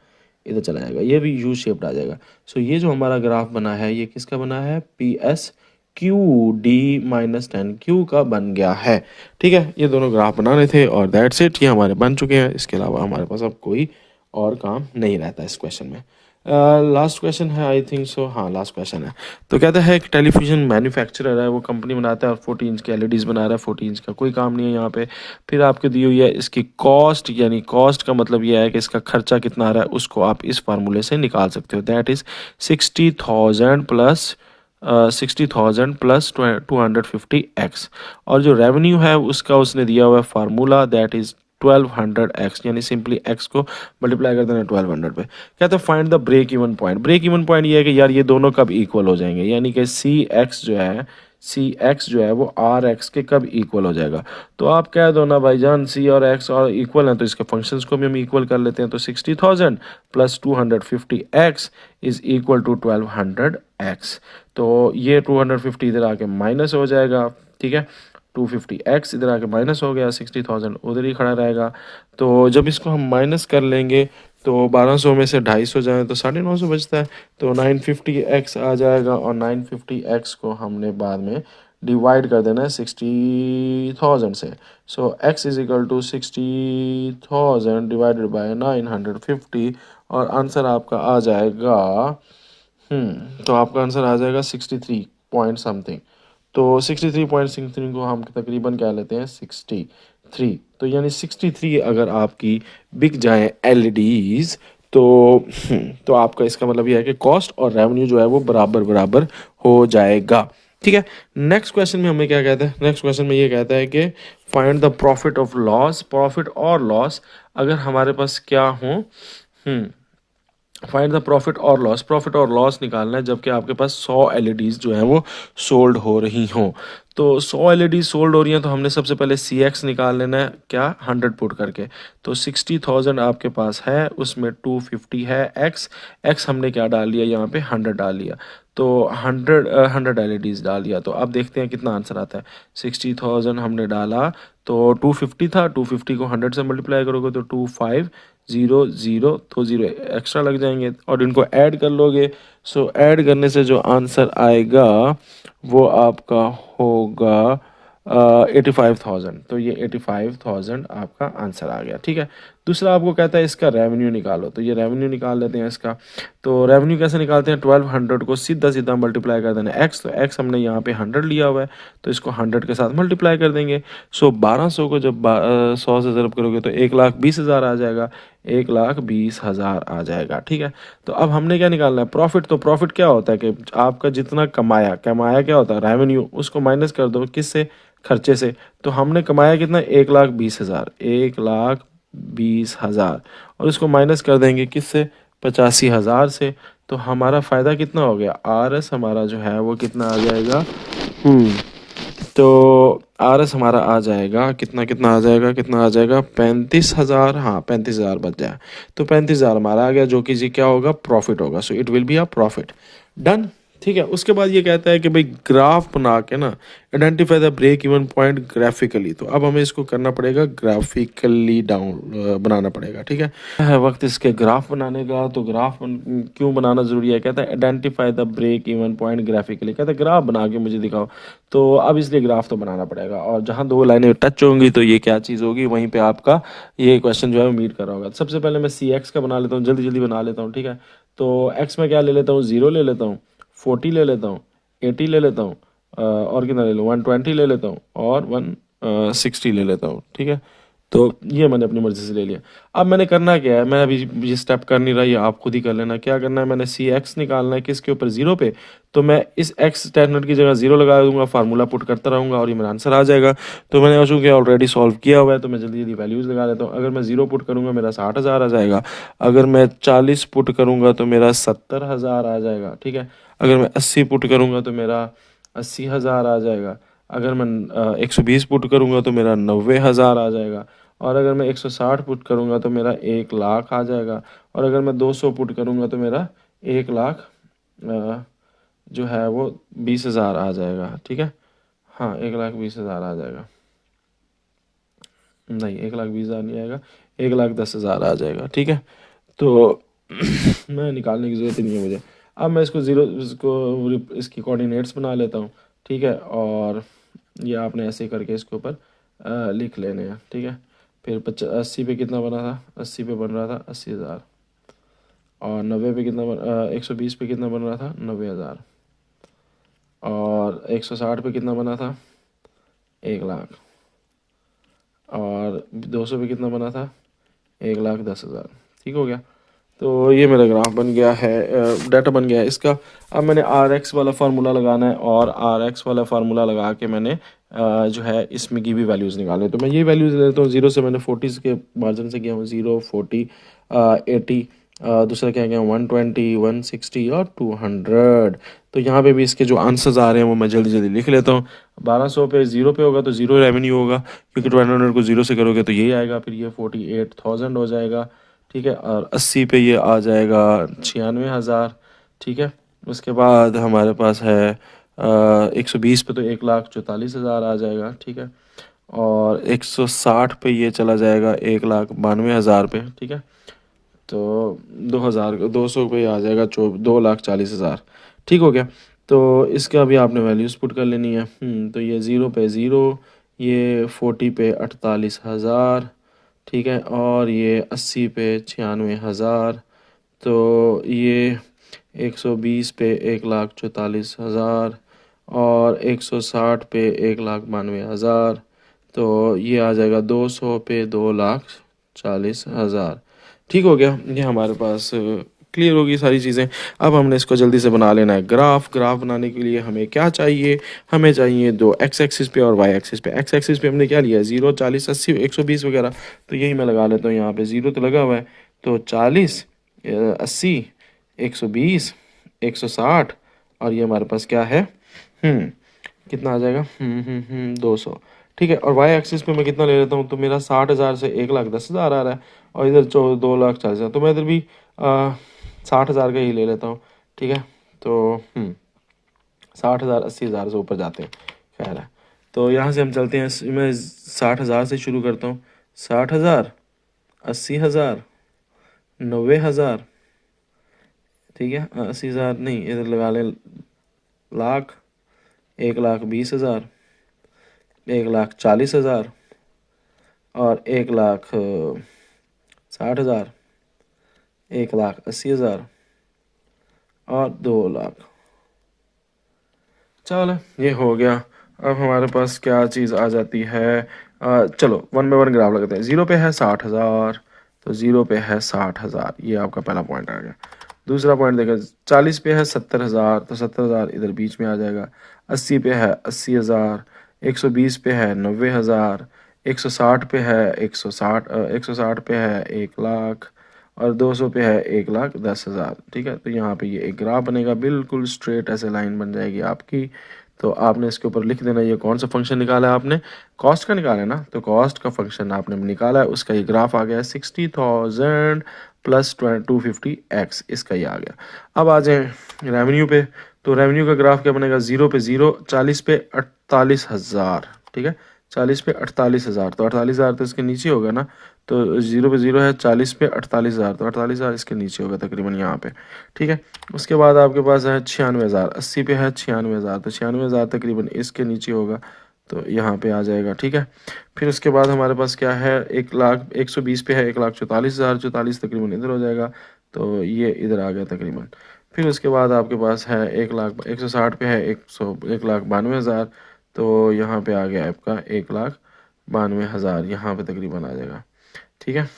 इधर चला जाएगा, ये भी यू शेप्ड आ जाएगा। सो ये जो हमारा ग्राफ बना है ये किसका बना है, PSQD-10 क्यू का बन गया है। ठीक है, ये दोनों ग्राफ बनाने थे और दैट्स इट, ये हमारे बन चुके हैं। इसके अलावा हमारे पास अब कोई और काम नहीं रहता इस क्वेश्चन में। लास्ट क्वेश्चन है आई थिंक सो, हाँ लास्ट क्वेश्चन है। तो कहता है एक टेलीविजन मैन्युफैक्चरर है, वो कंपनी बनाता है और 14 इंच के LEDs बना रहा है। 14 इंच का कोई काम नहीं है यहाँ पे। फिर आपको दी हुई है इसकी कॉस्ट, यानी कॉस्ट का मतलब ये है कि इसका खर्चा कितना आ रहा है, उसको आप इस फार्मूले से निकाल सकते हो। That is 60,000 plus 60,000 plus 250x, और जो रेवेन्यू है उसका उसने दिया हुआ है फार्मूला, दैट इज़ 1200x, यानी सिंपली x को मल्टीप्लाई कर देना 1200 पे। कहते हैं find the break even point. Break even point ये है कि यार ये दोनों कब इक्वल हो जाएंगे, यानी कि सी एक्स जो है वो RX के कब इक्वल हो जाएगा। तो आप कह दो ना भाईजान, C और X और इक्वल हैं, तो इसके फंक्शंस को भी हम इक्वल कर लेते हैं। तो 60,000 plus 250x is equal to 1200x। तो ये 250 इधर आके माइनस हो जाएगा। ठीक है, 250x इधर आके माइनस हो गया, 60,000 उधर ही खड़ा रहेगा। तो जब इसको हम माइनस कर लेंगे तो 1200 में से 250 जाए तो 950 बचता है, तो 950x आ जाएगा, और 950x को हमने बाद में डिवाइड कर देना है 60,000 से। So x is equal to 60,000 divided by 950, और आंसर आपका आ जाएगा, तो आपका आंसर आ जाएगा 63 पॉइंट समथिंग। तो 63.63 को हम तकरीबन क्या लेते हैं, 63। तो यानी 63 अगर आपकी बिक जाए LEDs, तो तो आपका इसका मतलब यह है कि कॉस्ट और रेवेन्यू जो है वो बराबर बराबर हो जाएगा। ठीक है, नेक्स्ट क्वेश्चन में हमें क्या कहता है, नेक्स्ट क्वेश्चन में ये कहता है कि find the profit of loss. Profit और लॉस अगर हमारे पास क्या हो, फाइंड द प्रॉफिट और लॉस। प्रॉफिट और लॉस निकालना है जबकि आपके पास 100 LEDs जो हैं वो सोल्ड हो रही हों। तो 100 LEDs सोल्ड हो रही हैं, तो हमने सबसे पहले CX निकाल लेना है, क्या 100 पुट करके। तो 60,000 आपके पास है, उसमें 250 है x हमने क्या डाल लिया यहाँ पे, 100 डाल लिया। तो 100 LEDs डाल दिया। तो अब देखते हैं कितना आंसर आता है। 60,000 हमने डाला तो 250 था, 250 को 100 से मल्टीप्लाई करोगे तो 2500, तो 0 एक्स्ट्रा लग जाएंगे और इनको ऐड कर लोगे। सो ऐड करने से जो आंसर आएगा वो आपका होगा 85,000। तो ये 85,000 आपका आंसर आ गया। ठीक है, दूसरा आपको कहता है इसका रेवेन्यू निकालो, तो ये रेवेन्यू निकाल लेते हैं इसका। तो रेवेन्यू कैसे निकालते हैं, 1200 को सीधा सीधा मल्टीप्लाई कर देना एक्स, तो एक्स हमने यहाँ पे 100 लिया हुआ है तो इसको 100 के साथ मल्टीप्लाई कर देंगे। सो 1200 को जब 100 से ज़रब करोगे तो 1,20,000 आ जाएगा, 1,20,000 आ जाएगा। ठीक है, तो अब हमने क्या निकालना है, प्रॉफिट। तो प्रॉफिट क्या होता है कि आपका जितना कमाया, कमाया क्या होता है, रेवेन्यू, उसको माइनस कर दो किससे, खर्चे से। तो हमने कमाया कितना, 1,20,000, 1,20,000, और इसको माइनस कर देंगे किससे, 85,000 से। तो हमारा फ़ायदा कितना हो गया, आर एस हमारा जो है वो कितना आ जाएगा, तो आर एस हमारा आ जाएगा कितना, कितना आ जाएगा, कितना आ जाएगा, 35,000। हाँ, 35,000 बच जाए, तो 35,000 हमारा आ गया, जो कि जी क्या होगा, प्रॉफिट होगा। So it will be a profit. Done. ठीक है, उसके बाद ये कहता है कि भाई ग्राफ बना के ना identify the break even point graphically. तो अब हमें इसको करना पड़ेगा ग्राफिकली डाउन बनाना पड़ेगा। ठीक है वक्त इसके ग्राफ बनाने का। तो ग्राफ क्यों बनाना ज़रूरी है, कहता है identify the break even point graphically, कहता है ग्राफ बना के मुझे दिखाओ। तो अब इसलिए ग्राफ तो बनाना पड़ेगा, और जहाँ दो लाइनें टच होंगी तो ये क्या चीज़ होगी, वहीं पे आपका ये क्वेश्चन जो है वो मीट कर रहा होगा। सबसे पहले मैं सी एक्स का बना लेता हूँ, जल्दी जल्दी बना लेता हूँ। ठीक है, तो एक्स में क्या ले लेता हूँ, 0 ले लेता हूँ, 40 ले लेता हूँ, 80 ले लेता हूँ, और कितना ले लूँ, 120 ले लेता हूँ, और 160 ले लेता हूँ। ठीक है, तो ये मैंने अपनी मर्ज़ी से ले लिया। अब मैंने करना क्या है, मैं अभी ये स्टेप कर नहीं रहा, ये आप खुद ही कर लेना। क्या करना है, मैंने सी एक्स निकालना है किसके ऊपर, 0 पे। तो मैं इस एक्स स्टैंडर्ड की जगह 0 लगा दूंगा, फार्मूला पुट करता रहूँगा और ये मेरा आंसर आ जाएगा। तो मैंने चूँकि ऑलरेडी सॉल्व किया हुआ है तो मैं जल्दी जल्दी वैल्यूज़ लगा लेता हूँ। अगर मैं 0 पुट करूँगा मेरा 60,000 आ जाएगा, अगर मैं 40 पुट करूँगा तो मेरा 70,000 आ जाएगा। ठीक है, अगर मैं 80 पुट करूँगा तो मेरा 80,000 आ जाएगा, अगर मैं 120 पुट करूँगा तो मेरा 90,000 आ जाएगा, और अगर मैं 160 पुट करूँगा तो मेरा 1,00,000 आ जाएगा, और अगर मैं 200 पुट करूँगा तो मेरा 1,00,000 जो है वो 20,000 आ जाएगा। ठीक है, हाँ, 1,20,000 आ जाएगा, नहीं 1,20,000 नहीं आएगा, 1,10,000 आ जाएगा। ठीक है, तो मैं निकालने की ज़रूरत ही नहीं है मुझे। अब मैं इसको ज़ीरो, इसको इसकी कोऑर्डिनेट्स बना लेता हूँ। ठीक है, और ये आपने ऐसे करके इसके ऊपर लिख लेने हैं। ठीक है, फिर 80 पे कितना बना था, 80 पे बन रहा था 80,000, और 90 पे कितना 120 पे कितना बन रहा था, 90,000, और 160 पे कितना बना था, 1,00,000, और 200 पे कितना बना था, 1,10,000। ठीक हो गया, तो ये मेरा ग्राफ बन गया है, डाटा बन गया है इसका। अब मैंने आर एक्स वाला फार्मूला लगाना है, और आर एक्स वाला फार्मूला लगा के मैंने जो है इसमें की भी वैल्यूज़ निकालनी है। तो मैं ये वैल्यूज़ ले लेता हूँ, 0 से मैंने 40 के मार्जिन से किया हूँ, 0, 40, 80, दूसरा क्या गया 120, 160 और 200। तो यहाँ पे भी इसके जो आंसर्स आ रहे हैं वो मैं जल्दी जल्दी लिख लेता हूँ। 1200 पे 0 पे होगा तो 0 रेवेन्यू होगा, क्योंकि 1200 को 0 से करोगे तो यही आएगा, फिर ये 48,000 हो जाएगा। ठीक है, और 80 पे ये आ जाएगा 96,000। ठीक है, उसके बाद हमारे पास है 120 पे तो 1,44,000 आ जाएगा। ठीक है, और 160 पे ये चला जाएगा 1,92,000 पे। ठीक है, तो 2,200 पे आ जाएगा 2,40,000। ठीक हो गया, तो इसका भी आपने वैल्यूज़ पुट कर लेनी है। तो ये 0 पे 0, ये 40 पे 48,000। ठीक है, और ये 80 पे 96,000, तो ये 120 पे 1,44,000, और 160 पे 1,92,000, तो ये आ जाएगा 200 पे 2,40,000। ठीक हो गया, ये हमारे पास क्लियर होगी सारी चीज़ें। अब हमने इसको जल्दी से बना लेना है ग्राफ। ग्राफ बनाने के लिए हमें क्या चाहिए, हमें चाहिए दो एक्स एक्सिस पे और वाई एक्सिस पे। एक्स एक्सिस पे हमने क्या लिया है, 0, 40, 80, 120 वगैरह, तो यही मैं लगा लेता हूँ यहाँ पे। 0 तो लगा हुआ है, तो 40, 80, 120, 160, और ये हमारे पास क्या है, कितना आ जाएगा, 200। ठीक है, और वाई एक्सिस पे मैं कितना ले लेता हूँ, तो मेरा 60,000 से 1,10,000 आ रहा है, और इधर 2,40,000, तो मैं इधर भी 60,000 का ही ले लेता हूँ। ठीक है, तो 60,000 80,000 से ऊपर जाते हैं, खैर है। तो यहाँ से हम चलते हैं, मैं 60,000 से शुरू करता हूँ, 60,000, 80,000, 90,000। ठीक है, 80,000 नहीं, इधर लगा लें लाख, 1,20,000, 1,40,000, और 1,00,000 60,000, 1,80,000 और 2,00,000। चलो ये हो गया। अब हमारे पास क्या चीज़ आ जाती है, चलो वन बाय वन ग्राफ लगाते हैं। 0 पे है 60,000, तो 0 पे है 60,000, ये आपका पहला पॉइंट आ गया। दूसरा पॉइंट देखा, 40 पे है 70,000, तो 70,000 इधर बीच में आ जाएगा। 80 पे है 80,000, 120 पे है 90,000, 160 पे है 160 पे है 1,00,000 और 200 पे है 1,10,000। ठीक है, तो यहाँ पे ये एक ग्राफ बनेगा, बिल्कुल स्ट्रेट ऐसे लाइन बन जाएगी आपकी। तो आपने इसके ऊपर लिख देना, ये कौन सा फंक्शन निकाला है आपने, कॉस्ट का निकाला है ना, तो कॉस्ट का फंक्शन आपने निकाला है, उसका ये ग्राफ आ गया 60,000 प्लस 250x, इसका ये आ गया। अब आ जाए रेवेन्यू पे, तो रेवेन्यू का ग्राफ क्या बनेगा, 0 पे 0, 40 पे 48,000। ठीक है, 40 पे 48,000, तो 48,000 तो इसके नीचे होगा ना, तो 0 पे 0 है, 40 पे 48,000, तो 48,000 इसके नीचे होगा तकरीबन यहाँ पे। ठीक है, उसके बाद आपके पास है 96,000, 80 पे है 96,000, तो 96,000 तकरीबन इसके नीचे होगा, तो यहाँ पे आ जाएगा। ठीक है, फिर उसके बाद हमारे पास क्या है, 1,120 पे है 1,44,000, 44 तकरीबन इधर हो जाएगा, तो ये इधर आ गया तकरीबन। फिर उसके बाद आपके पास है 1,60 पे है 1,92,000, तो यहाँ पे आ गया आपका 1,92,000, यहाँ पे तकरीबन आ जाएगा। ठीक है,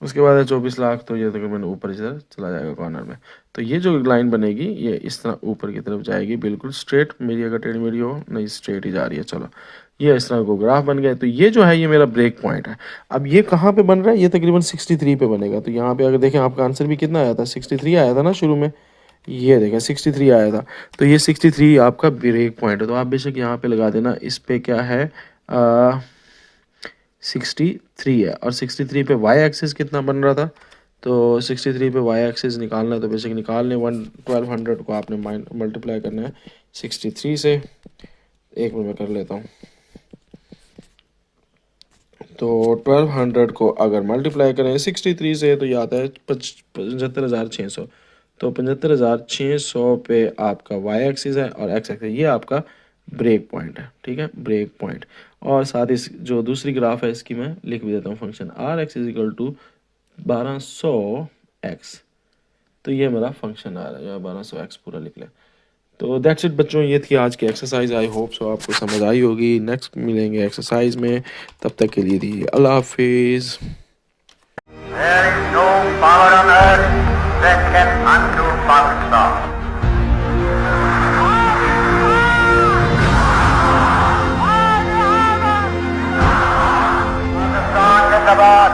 उसके बाद है 24,00,000, तो ये तकरीबन ऊपर इधर चला जाएगा कॉर्नर में। तो ये जो लाइन बनेगी ये इस तरह ऊपर की तरफ जाएगी, बिल्कुल स्ट्रेट। मेरी अगर टेढ़ी मेढ़ी हो नहीं, स्ट्रेट ही जा रही है। चलो ये इस तरह को ग्राफ बन गया। तो ये जो है ये मेरा ब्रेक पॉइंट है। अब ये कहाँ पे बन रहा है, ये तकरीबन 63 पे बनेगा। तो यहाँ पे अगर देखें, आपका आंसर भी कितना आया था, 63 आया था ना शुरू में, ये देखें 63 आया था। तो ये 63 आपका ब्रेक पॉइंट है। तो आप बेशक यहाँ पे लगा देना, इस पे क्या है 63 है, और 63 पे वाई एक्सिस कितना बन रहा था, तो 63 पे वाई एक्सिस निकालना है, तो बेसिक निकाल लें। 1200 को आपने मल्टीप्लाई करना है 63 से। एक मिनट में कर लेता हूँ। तो 1200 को अगर मल्टीप्लाई करें 63 से, तो ये आता है 75,600। तो 75,600 पे आपका वाई एक्सिस है और एक्स एक्सिस, ये आपका ब्रेक पॉइंट है। ठीक है, ब्रेक पॉइंट। और साथ ही जो दूसरी ग्राफ है इसकी मैं लिख भी देता हूँ, function R X is equal to 1200x। तो ये मेरा फंक्शन आ रहा है, 1200x पूरा लिख लें। तो दैट्स इट बच्चों, ये थी आज की एक्सरसाइज। आई होप सो आपको समझ आई होगी। नेक्स्ट मिलेंगे एक्सरसाइज में, तब तक के लिए दी अल्लाह हाफिज़। There is no power on earth that can undo Pakistan. Pakistan Zindabad.